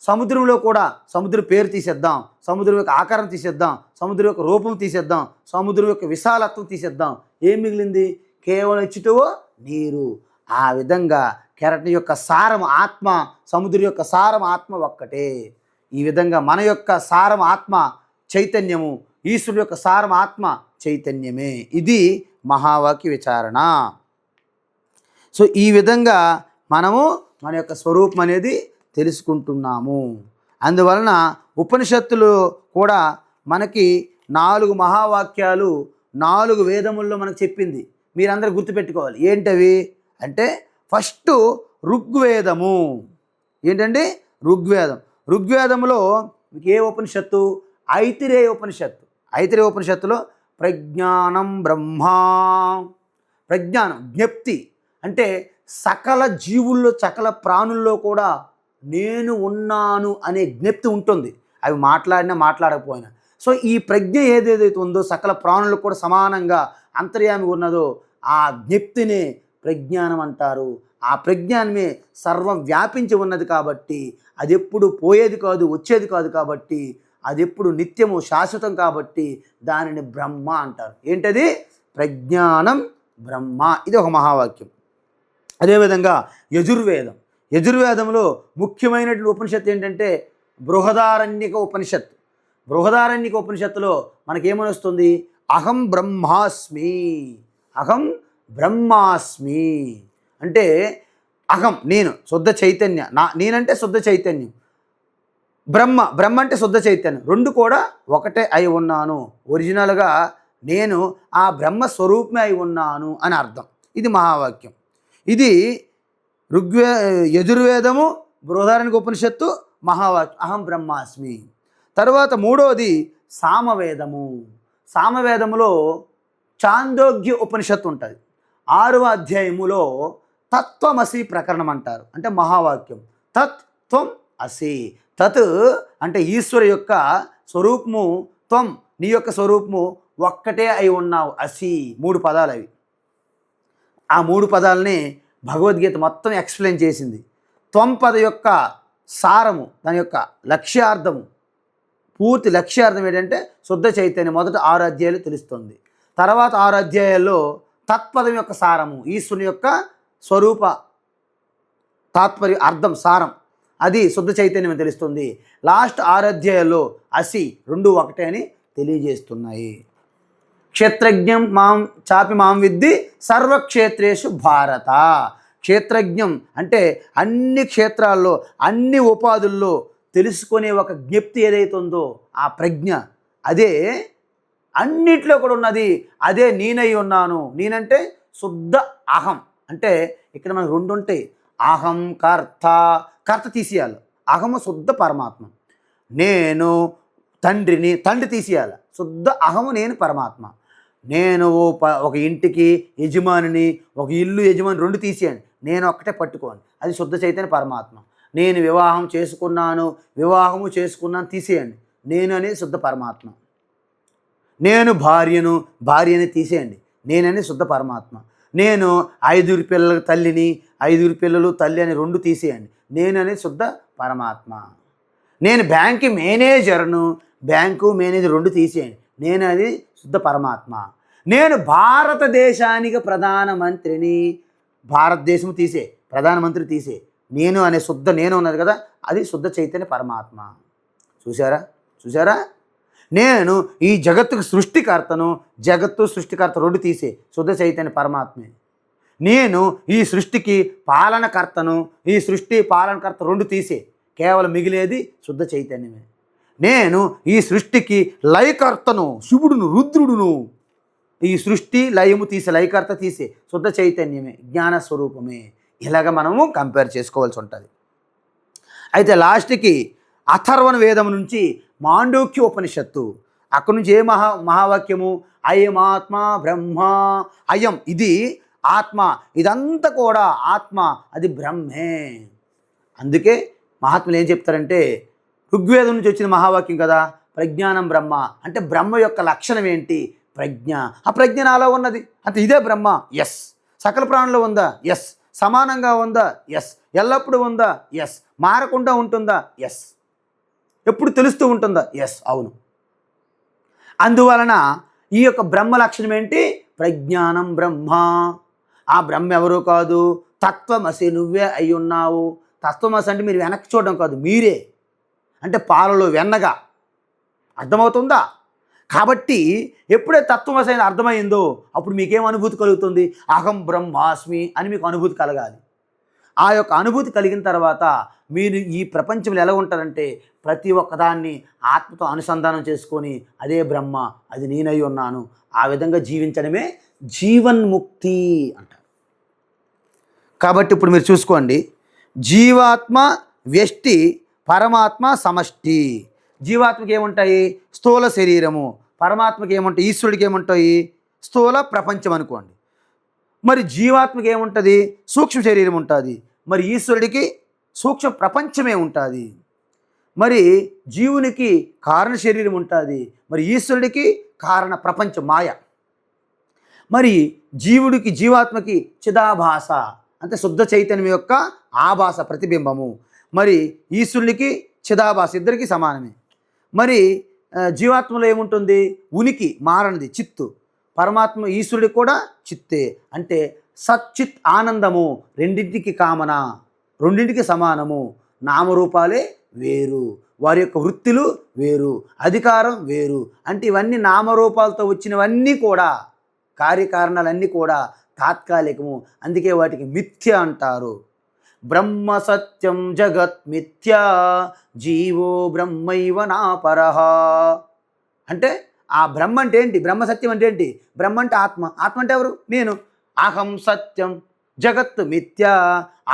సముద్రంలో కూడా సముద్రం పేరు తీసేద్దాం, సముద్రం యొక్క ఆకారం తీసేద్దాం, సముద్రం యొక్క రూపం తీసేద్దాం, సముద్రం యొక్క విశాలత్వం తీసేద్దాం. ఏం మిగిలింది? కేవలం H2O నీరు. ఆ విధంగా కెరటం యొక్క సారం ఆత్మ, సముద్రం యొక్క సారం ఆత్మ ఒక్కటే. ఈ విధంగా మన యొక్క సారం ఆత్మ చైతన్యము, ఈశ్వరుడు యొక్క సారం ఆత్మ చైతన్యమే. ఇది మహావాక్య విచారణ. సో ఈ విధంగా మనము మన యొక్క స్వరూపం అనేది తెలుసుకుంటున్నాము. అందువలన ఉపనిషత్తులు కూడా మనకి 4 మహావాక్యాలు 4 వేదముల్లో మనకు చెప్పింది. మీరందరూ గుర్తుపెట్టుకోవాలి. ఏంటవి అంటే, ఫస్ట్ ఋగ్వేదము. ఏంటండి? ఋగ్వేదం. ఋగ్వేదంలో మీకు ఏ ఉపనిషత్తు? ఐతిరేయ ఉపనిషత్తు. ఐతిరేయ ఉపనిషత్తులో ప్రజ్ఞానం బ్రహ్మ, ప్రజ్ఞానం జ్ఞప్తి అంటే సకల జీవుల్లో, సకల ప్రాణుల్లో కూడా నేను ఉన్నాను అనే జ్ఞప్తి ఉంటుంది. అవి మాట్లాడినా మాట్లాడకపోయినా. సో ఈ ప్రజ్ఞ ఏదేదైతే ఉందో సకల ప్రాణులకు కూడా సమానంగా అంతర్యామి ఉన్నదో ఆ జ్ఞప్తినే ప్రజ్ఞానం అంటారు. ఆ ప్రజ్ఞానమే సర్వం వ్యాపించి ఉన్నది కాబట్టి అది ఎప్పుడు పోయేది కాదు, వచ్చేది కాదు కాబట్టి అది ఎప్పుడు నిత్యము శాశ్వతం కాబట్టి దానిని బ్రహ్మ అంటారు. ఏంటది? ప్రజ్ఞానం బ్రహ్మ. ఇది ఒక మహావాక్యం. అదేవిధంగా యజుర్వేదం. యజుర్వేదంలో ముఖ్యమైనటువంటి ఉపనిషత్తు ఏంటంటే బృహదారణ్యక ఉపనిషత్తు. బృహదారణ్యక ఉపనిషత్తులో మనకేమని వస్తుంది? అహం బ్రహ్మాస్మి. అహం బ్రహ్మాస్మి అంటే అహం నేను శుద్ధ చైతన్య, నేనంటే శుద్ధ చైతన్యం, బ్రహ్మ అంటే శుద్ధ చైతన్యం, రెండు కూడా ఒకటే అయి ఉన్నాను. ఒరిజినల్గా నేను ఆ బ్రహ్మ స్వరూపమే అయి ఉన్నాను అని అర్థం. ఇది మహావాక్యం. ఇది యజుర్వేదము, బృహదారణ్యక ఉపనిషత్తు, మహావాక్యం అహం బ్రహ్మాస్మి. తర్వాత మూడోది సామవేదము. సామవేదములో చాందోగ్య ఉపనిషత్తు ఉంటుంది. 6వ అధ్యాయములో తత్వమసి ప్రకరణం అంటారు. అంటే మహావాక్యం. తత్ త్వం అసి. తత్ అంటే ఈశ్వరు యొక్క స్వరూపము, త్వం నీ యొక్క స్వరూపము ఒక్కటే అయి ఉన్నావు. అసి 3 పదాలు అవి. ఆ 3 పదాలని భగవద్గీత మొత్తం ఎక్స్ప్లెయిన్ చేసింది. త్వం పద యొక్క సారము, దాని యొక్క లక్ష్యార్థము, పూర్తి లక్ష్యార్థం ఏంటంటే శుద్ధ చైతన్యం. మొదట 6 అధ్యాయాలు తెలుస్తుంది. తర్వాత 6 అధ్యాయాల్లో తత్పదం యొక్క సారము, ఈశ్వరుని యొక్క స్వరూప తాత్పర్య అర్థం సారం, అది శుద్ధ చైతన్యం అని తెలుస్తుంది. లాస్ట్ 6 అధ్యాయాల్లో అసి 2 ఒకటే అని తెలియజేస్తున్నాయి. క్షేత్రజ్ఞం మాం విద్ది సర్వక్షేత్రేషు భారత. క్షేత్రజ్ఞం అంటే అన్ని క్షేత్రాల్లో అన్ని ఉపాధుల్లో తెలుసుకునే ఒక జ్ఞప్తి ఏదైతే ఉందో ఆ ప్రజ్ఞ, అదే అన్నిట్లో కూడా ఉన్నది. అదే నేనై ఉన్నాను. నేనంటే శుద్ధ అహం. అంటే ఇక్కడ మనకు 2 ఉంటాయి. అహం కర్త, కర్త తీసేయాలి. అహము శుద్ధ పరమాత్మ. నేను తండ్రిని, తండ్రి తీసేయాలి. శుద్ధ అహము నేను పరమాత్మ. నేను ఒక ఇంటికి యజమానిని, ఒక ఇల్లు యజమాని 2 తీసేయండి. నేను ఒక్కటే పట్టుకోండి, అది శుద్ధ చైతన్య పరమాత్మ. నేను వివాహం చేసుకున్నాను, వివాహము చేసుకున్నాను తీసేయండి, నేను అనేది శుద్ధ పరమాత్మ. నేను భార్యని తీసేయండి, నేనని శుద్ధ పరమాత్మ. నేను 5 పిల్లల తల్లిని, 5 పిల్లలు తల్లి అని 2 తీసేయండి, నేను అనేది శుద్ధ పరమాత్మ. నేను బ్యాంకు మేనేజర్ను, బ్యాంకు మేనేజర్ 2 తీసేయండి, నేను అది శుద్ధ పరమాత్మ. నేను భారతదేశానికి ప్రధానమంత్రిని, భారతదేశం తీసే, ప్రధానమంత్రి తీసే, నేను అనే శుద్ధ నేను ఉన్నది కదా, అది శుద్ధ చైతన్య పరమాత్మ. చూసారా? నేను ఈ జగత్తుకు సృష్టికర్తను, జగత్తు సృష్టికర్త 2 తీసే, శుద్ధ చైతన్య పరమాత్మే. నేను ఈ సృష్టికి పాలనకర్తను, ఈ సృష్టి పాలనకర్త 2 తీసే, కేవలం మిగిలేది శుద్ధ చైతన్యమే. నేను ఈ సృష్టికి లయకర్తను, శివుడును, రుద్రుడును, ఈ సృష్టి లయము తీసే, లయకర్త తీసే శుద్ధ చైతన్యమే, జ్ఞానస్వరూపమే. ఇలాగ మనము కంపేర్ చేసుకోవాల్సి ఉంటుంది. అయితే లాస్ట్కి అథర్వణ వేదం నుంచి మాండూక్య ఉపనిషత్తు, అక్కడి నుంచి ఏ మహావాక్యము, అయం ఆత్మ బ్రహ్మ. అయం ఇది ఆత్మ, ఇదంతా కూడా ఆత్మ, అది బ్రహ్మే. అందుకే మహాత్ములు ఏం చెప్తారంటే, ఋగ్వేదం నుంచి వచ్చిన మహావాక్యం కదా, ప్రజ్ఞానం బ్రహ్మ అంటే బ్రహ్మ యొక్క లక్షణం ఏంటి? ప్రజ్ఞ. ఆ ప్రజ్ఞ నాలో ఉన్నది, అంటే ఇదే బ్రహ్మ. ఎస్. సకల ప్రాణులు ఉందా? ఎస్. సమానంగా ఉందా? ఎస్. ఎల్లప్పుడూ ఉందా? ఎస్. మారకుండా ఉంటుందా? ఎస్. ఎప్పుడు తెలుస్తూ ఉంటుందా? ఎస్, అవును. అందువలన ఈ యొక్క బ్రహ్మ లక్షణం ఏంటి? ప్రజ్ఞానం బ్రహ్మ. ఆ బ్రహ్మ ఎవరూ కాదు, తత్వమసి, నువ్వే అయి ఉన్నావు. తత్వమసి అంటే మీరు వెనక్కి చూడడం కాదు, మీరే. అంటే పాలలో వెన్నగా. అర్థమవుతుందా? కాబట్టి ఎప్పుడైతే తత్వమసి అయిన అర్థమైందో అప్పుడు మీకేం అనుభూతి కలుగుతుంది? అహం బ్రహ్మాస్మి అని మీకు అనుభూతి కలగాలి. ఆ యొక్క అనుభూతి కలిగిన తర్వాత మీరు ఈ ప్రపంచంలో ఎలా ఉంటారంటే, ప్రతి ఒక్కదాన్ని ఆత్మతో అనుసంధానం చేసుకొని అదే బ్రహ్మ, అది నేనై ఉన్నాను, ఆ విధంగా జీవించడమే జీవన్ముక్తి అంటారు. కాబట్టి ఇప్పుడు మీరు చూసుకోండి, జీవాత్మ వ్యష్టి, పరమాత్మ సమష్టి. జీవాత్మకి ఏముంటాయి? స్థూల శరీరము. పరమాత్మకి ఏముంటాయి? ఈశ్వరుడికి ఏముంటాయి? స్థూల ప్రపంచం అనుకోండి. మరి జీవాత్మకి ఏముంటుంది? సూక్ష్మ శరీరం ఉంటుంది. మరి ఈశ్వరుడికి సూక్ష్మ ప్రపంచమే ఉంటుంది. మరి జీవునికి కారణ శరీరం ఉంటుంది. మరి ఈశ్వరుడికి కారణ ప్రపంచం మాయ. మరి జీవుడికి, జీవాత్మకి చిదాభాస అంటే శుద్ధ చైతన్యం యొక్క ఆభాస, ప్రతిబింబము. మరి ఈశ్వరుడికి చిదాభాస, ఇద్దరికీ సమానమే. మరి జీవాత్మలో ఏముంటుంది? ఉనికి, మారనిది, చిత్తు. పరమాత్మ ఈశ్వరుడికి కూడా చిత్తే. అంటే సచ్చిత్ ఆనందము, రెండింటికి కామన, రెండింటికి సమానము. నామరూపాలే వేరు, వారి యొక్క వృత్తులు వేరు, అధికారం వేరు. అంటే ఇవన్నీ నామరూపాలతో వచ్చినవన్నీ కూడా, కార్యకారణాలన్నీ కూడా తాత్కాలికము. అందుకే వాటికి మిథ్య అంటారు. బ్రహ్మ సత్యం జగత్ మిథ్యా, జీవో బ్రహ్మైవ నాపరః. అంటే ఆ బ్రహ్మ అంటే ఏంటి? బ్రహ్మ సత్యం అంటే ఏంటి? బ్రహ్మ అంటే ఆత్మ. ఆత్మ అంటే ఎవరు? నేను. అహం సత్యం జగత్ మిథ్యా,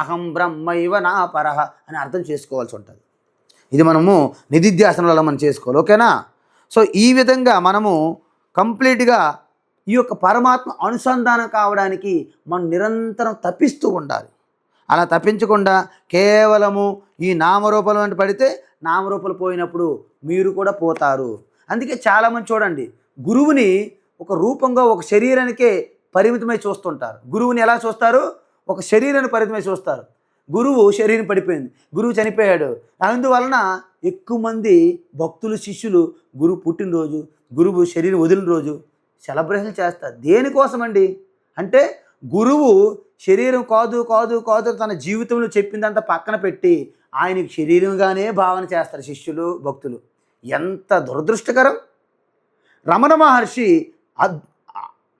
అహం బ్రహ్మైవ నాపరః అని అర్థం చేసుకోవాల్సి ఉంటుంది. ఇది మనము నిధిధ్యాసనంలో మనం చేసుకోవాలి. ఓకేనా? సో ఈ విధంగా మనము కంప్లీట్గా ఈ యొక్క పరమాత్మ అనుసంధానం కావడానికి మనం నిరంతరం తప్పిస్తూ ఉండాలి. అలా తప్పించకుండా కేవలము ఈ నామరూపాలు అంటే పడితే నామరూపాలు పోయినప్పుడు మీరు కూడా పోతారు. అందుకే చాలామంది చూడండి, గురువుని ఒక రూపంగా, ఒక శరీరానికే పరిమితమై చూస్తుంటారు. గురువుని ఎలా చూస్తారు? ఒక శరీరాన్ని పరిమితమై చూస్తారు. గురువు శరీరం పడిపోయింది, గురువు చనిపోయాడు. అందువలన ఎక్కువ మంది భక్తులు శిష్యులు గురువు పుట్టినరోజు, గురువు శరీరం వదిలిన రోజు సెలబ్రేషన్ చేస్తారు. దేనికోసమండి అంటే గురువు శరీరం కాదు కాదు కాదు తన జీవితంలో చెప్పిందంతా పక్కన పెట్టి ఆయనకి శరీరంగానే భావన చేస్తారు శిష్యులు భక్తులు. ఎంత దురదృష్టకరం. రమణ మహర్షి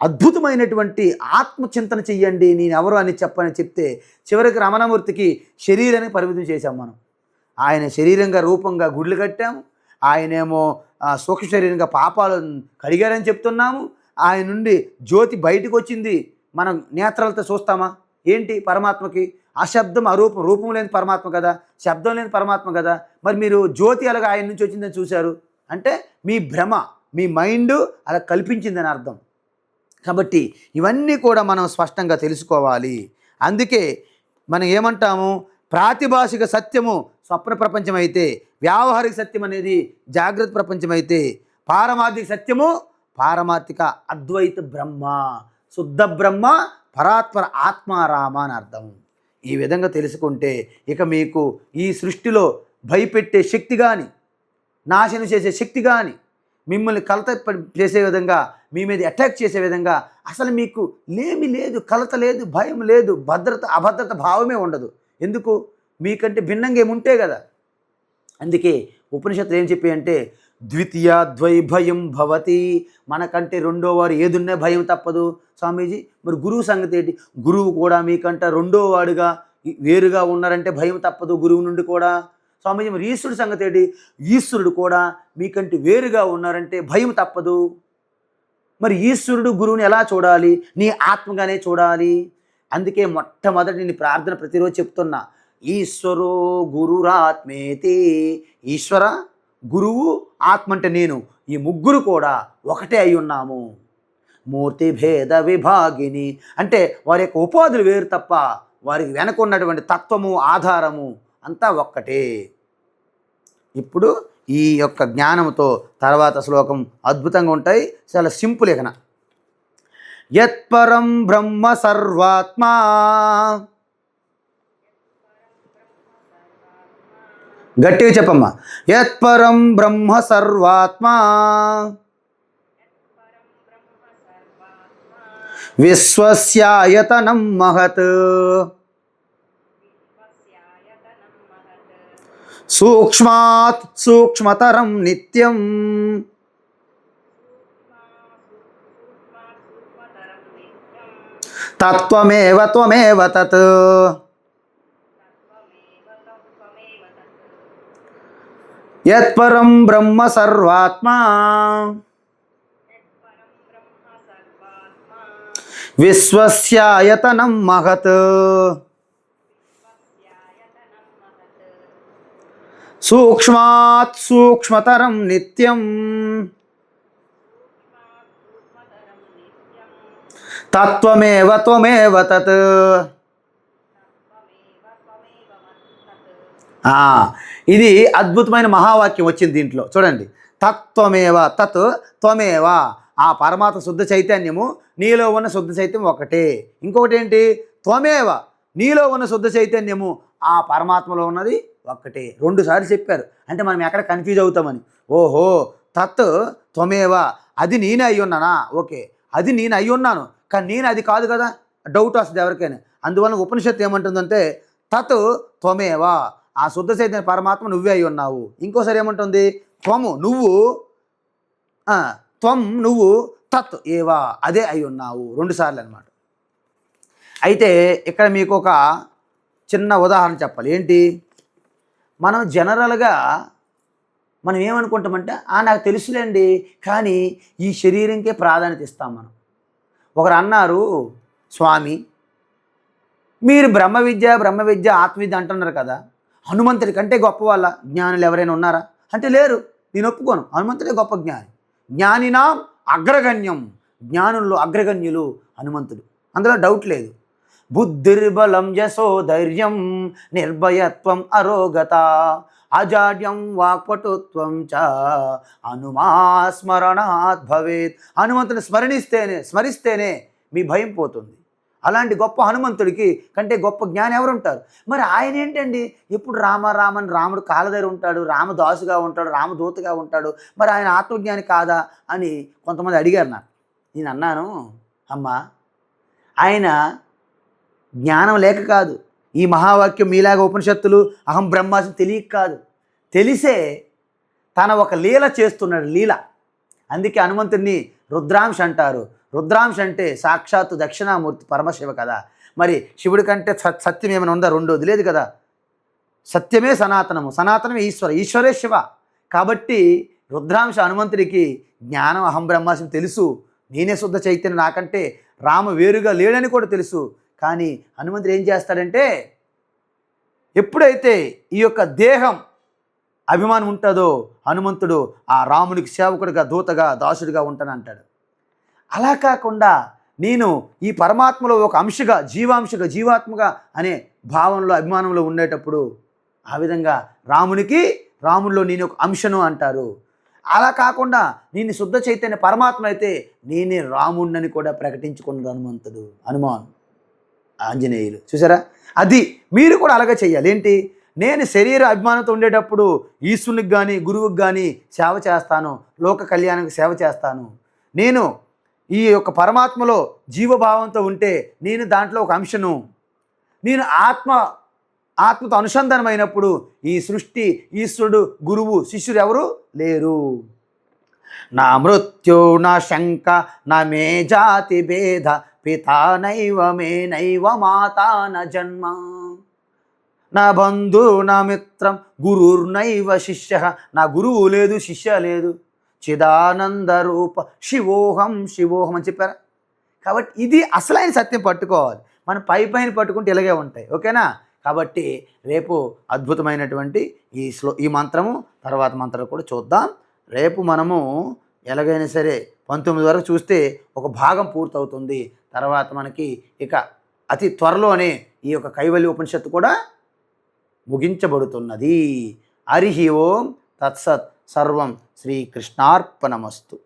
అద్భుతమైనటువంటి ఆత్మచింతన చెయ్యండి, నేనెవరు అని చెప్పని చెప్తే చివరికి రమణమూర్తికి శరీరాన్ని పరిమితం చేశాం మనం. ఆయన శరీరంగా రూపంగా గుడ్లు కట్టాము, ఆయనేమో సూక్ష్మ శరీరంగా పాపాలు కడిగారని చెప్తున్నాము. ఆయన నుండి జ్యోతి బయటకు వచ్చింది, మనం నేత్రాలతో చూస్తామా ఏంటి? పరమాత్మకి అశబ్దం అరూపం, రూపం లేని పరమాత్మ కదా, శబ్దం లేని పరమాత్మ కదా. మరి మీరు జ్యోతి అలాగా ఆయన నుంచి వచ్చిందని చూశారు అంటే మీ భ్రమ, మీ మైండ్ అలా కల్పించిందని అర్థం. కాబట్టి ఇవన్నీ కూడా మనం స్పష్టంగా తెలుసుకోవాలి. అందుకే మనం ఏమంటాము, ప్రాతిభాషిక సత్యము స్వప్న ప్రపంచం అయితే, వ్యావహారిక సత్యం అనేది జాగ్రత్త ప్రపంచం అయితే, పారమార్థిక సత్యము పారమార్థిక అద్వైత బ్రహ్మ, శుద్ధ బ్రహ్మ, పరాత్పర ఆత్మారామ అని అర్థం. ఈ విధంగా తెలుసుకుంటే ఇక మీకు ఈ సృష్టిలో భయపెట్టే శక్తి కానీ, నాశనం చేసే శక్తి కానీ, మిమ్మల్ని కలత చేసే విధంగా, మీ మీద అటాక్ చేసే విధంగా అసలు మీకు లేమి లేదు, కలత లేదు, భయం లేదు, భద్రత అభద్రత భావమే ఉండదు. ఎందుకు? మీకంటే భిన్నంగా ఏముంటే కదా. అందుకే ఉపనిషత్తులు ఏం చెప్పి అంటే ద్వితీయ ద్వై భయం భవతి, మనకంటే రెండో వారు ఏదున్నా భయం తప్పదు. స్వామీజీ మరి గురువు సంగతి ఏంటి? గురువు కూడా మీకంటే రెండో వాడుగా వేరుగా ఉన్నారంటే భయం తప్పదు గురువు నుండి కూడా. స్వామీజీ మరి ఈశ్వరుడు సంగతి ఏంటి? ఈశ్వరుడు కూడా మీకంటే వేరుగా ఉన్నారంటే భయం తప్పదు. మరి ఈశ్వరుడు గురువుని ఎలా చూడాలి? నీ ఆత్మగానే చూడాలి. అందుకే మొట్టమొదటి నేను ప్రార్థన ప్రతిరోజు చెప్తున్నా, ఈశ్వరో గురురాత్మేతి. ఈశ్వర, గురువు, ఆత్మ అంటే నేను, ఈ ముగ్గురు కూడా ఒకటే అయి ఉన్నాము. మూర్తి భేద విభాగిని అంటే వారి యొక్క ఉపాధులు వేరు తప్ప వారికి వెనక ఉన్నటువంటి తత్వము ఆధారము అంతా ఒక్కటే. ఇప్పుడు ఈ యొక్క జ్ఞానంతో తర్వాత శ్లోకం అద్భుతంగా ఉంటాయి, చాలా సింపుల్. ఇకన యత్పరం బ్రహ్మ సర్వాత్మా, గట్టిగా చెప్పమ్మా, యత్పరం బ్రహ్మ సర్వాత్మా విశ్వస్యాయతనం మహత్ సూక్ష్మాత్ సూక్ష్మతరం నిత్యం తత్వమేవ త్వమేవ తత్. యత్పరం బ్రహ్మ సర్వాత్మా విశ్వస్యాయతనం మహత్ సూక్ష్మాత్ సూక్ష్మతరం నిత్యం తత్వమేవ త్వమేవ తత్. ఇది అద్భుతమైన మహావాక్యం వచ్చింది దీంట్లో. చూడండి, తత్వమేవ తత్ త్వమేవ, ఆ పరమాత్మ శుద్ధ చైతన్యము, నీలో ఉన్న శుద్ధ చైతన్యం ఒకటే. ఇంకొకటి ఏంటి? త్వమేవ, నీలో ఉన్న శుద్ధ చైతన్యము ఆ పరమాత్మలో ఉన్నది ఒక్కటే. 2 సార్లు చెప్పారు. అంటే మనం ఎక్కడ కన్ఫ్యూజ్ అవుతామని. ఓహో, తత్ త్వమేవ, అది నేనే అయి ఉన్నానా? ఓకే, అది నేను అయి ఉన్నాను, కానీ నేను అది కాదు కదా, డౌట్ వస్తుంది ఎవరికైనా. అందువల్ల ఉపనిషత్తు ఏమంటుందంటే తత్ త్వమేవ, ఆ శుద్ధ చైతన్య పరమాత్మ నువ్వే అయి ఉన్నావు. ఇంకోసారి ఏమంటుంది? త్వము, నువ్వు, త్వం నువ్వు, తత్ ఏవా, అదే అయి ఉన్నావు. 2 సార్లు అనమాట. అయితే ఇక్కడ మీకు ఒక చిన్న ఉదాహరణ చెప్పాలి. ఏంటి? మనం జనరల్గా మనం ఏమనుకుంటామంటే నాకు తెలుసులేండి, కానీ ఈ శరీరంకే ప్రాధాన్యత ఇస్తాం మనం. ఒకరు అన్నారు, స్వామి మీరు బ్రహ్మ విద్య ఆత్మవిద్య అంటున్నారు కదా, హనుమంతుడి కంటే గొప్ప వాళ్ళ జ్ఞానులు ఎవరైనా ఉన్నారా అంటే లేరు. నేను ఒప్పుకోను, హనుమంతుడే గొప్ప జ్ఞాని. జ్ఞానినాం అగ్రగణ్యం, జ్ఞానుల్లో అగ్రగణ్యులు హనుమంతుడు, అందులో డౌట్ లేదు. బుద్ధిర్బలం యశో ధైర్యం నిర్భయత్వం అరోగత అజాడ్యం వాక్పటుత్వం చ హనుమాస్మరణాత్ భవేత్. హనుమంతుని స్మరిస్తేనే మీ భయం పోతుంది. అలాంటి గొప్ప హనుమంతుడికి కంటే గొప్ప జ్ఞాని ఎవరుంటారు? మరి ఆయన ఏంటండి ఎప్పుడు రామ రామని రాముడు కాళ్ళ దగ్గర ఉంటాడు, రామదాసుగా ఉంటాడు, రామదూతగా ఉంటాడు, మరి ఆయన ఆత్మజ్ఞాని కాదా అని కొంతమంది అడిగారు నాకు. నేను అన్నాను, అమ్మా ఆయన జ్ఞానం లేక కాదు, ఈ మహావాక్యం మీలాగా ఉపనిషత్తులు అహం బ్రహ్మాస్మి తెలియక కాదు, తెలిసే తన ఒక లీల చేస్తున్నాడు, లీల. అందుకే హనుమంతుడిని రుద్రాంశ అంటారు. రుద్రాంశ అంటే సాక్షాత్తు దక్షిణామూర్తి పరమశివ కదా. మరి శివుడి కంటే సత్యం ఏమైనా ఉందా? రెండోది లేదు కదా. సత్యమే సనాతనము, సనాతనమే ఈశ్వరే శివ. కాబట్టి రుద్రాంశ హనుమంతుడికి జ్ఞానం అహం బ్రహ్మాస్మి తెలుసు, నేనే శుద్ధ చైతన్యం, నాకంటే రామ వేరుగా లేడని కూడా తెలుసు. కానీ హనుమంతుడు ఏం చేస్తాడంటే, ఎప్పుడైతే ఈ యొక్క దేహం అభిమానం ఉంటుందో హనుమంతుడు ఆ రామునికి సేవకుడిగా, దూతగా, దాసుడిగా ఉంటానంటాడు. అలా కాకుండా నేను ఈ పరమాత్మలో ఒక అంశగా, జీవాంశగా, జీవాత్మగా అనే భావంలో, అభిమానంలో ఉండేటప్పుడు ఆ విధంగా రాముల్లో నేను ఒక అంశను అంటారు. అలా కాకుండా నేను శుద్ధ చైతన్య పరమాత్మ అయితే నేనే రాముణ్ణని కూడా ప్రకటించుకున్నాడు హనుమాన్ ఆంజనేయులు. చూసారా? అది మీరు కూడా అలాగే చెయ్యాలి. ఏంటి? నేను శరీర అభిమానంతో ఉండేటప్పుడు ఈశ్వరునికి కానీ గురువుకి కానీ సేవ చేస్తాను, లోక కళ్యాణానికి సేవ చేస్తాను. నేను ఈ యొక్క పరమాత్మలో జీవభావంతో ఉంటే నేను దాంట్లో ఒక అంశను. నేను ఆత్మతో అనుసంధానమైనప్పుడు ఈ సృష్టి, ఈశ్వరుడు, గురువు, శిష్యుడు ఎవరు లేరు. నా మృత్యు నా శంక నా మే జాతి భేద పితా నైవ మే నైవ మాతా న జన్మ నా బంధు నా మిత్రం గురుర్నైవ శిష్య. నా గురువు లేదు, శిష్య లేదు. చిదానంద రూప శివోహం శివోహం అని చెప్పారా? కాబట్టి ఇది అసలైన సత్యం పట్టుకోవాలి. మనం పైన పట్టుకుంటే ఇలాగే ఉంటాయి. ఓకేనా? కాబట్టి రేపు అద్భుతమైనటువంటి ఈ మంత్రము, తర్వాత మంత్రాలు కూడా చూద్దాం. రేపు మనము ఎలాగైనా సరే 19 వరకు చూస్తే ఒక భాగం పూర్తవుతుంది. తర్వాత మనకి ఇక అతి త్వరలోనే ఈ యొక్క కైవల్య ఉపనిషత్తు కూడా ముగించబడుతున్నది. హరి ఓం తత్సత్. సర్వం శ్రీకృష్ణార్పణమస్తు.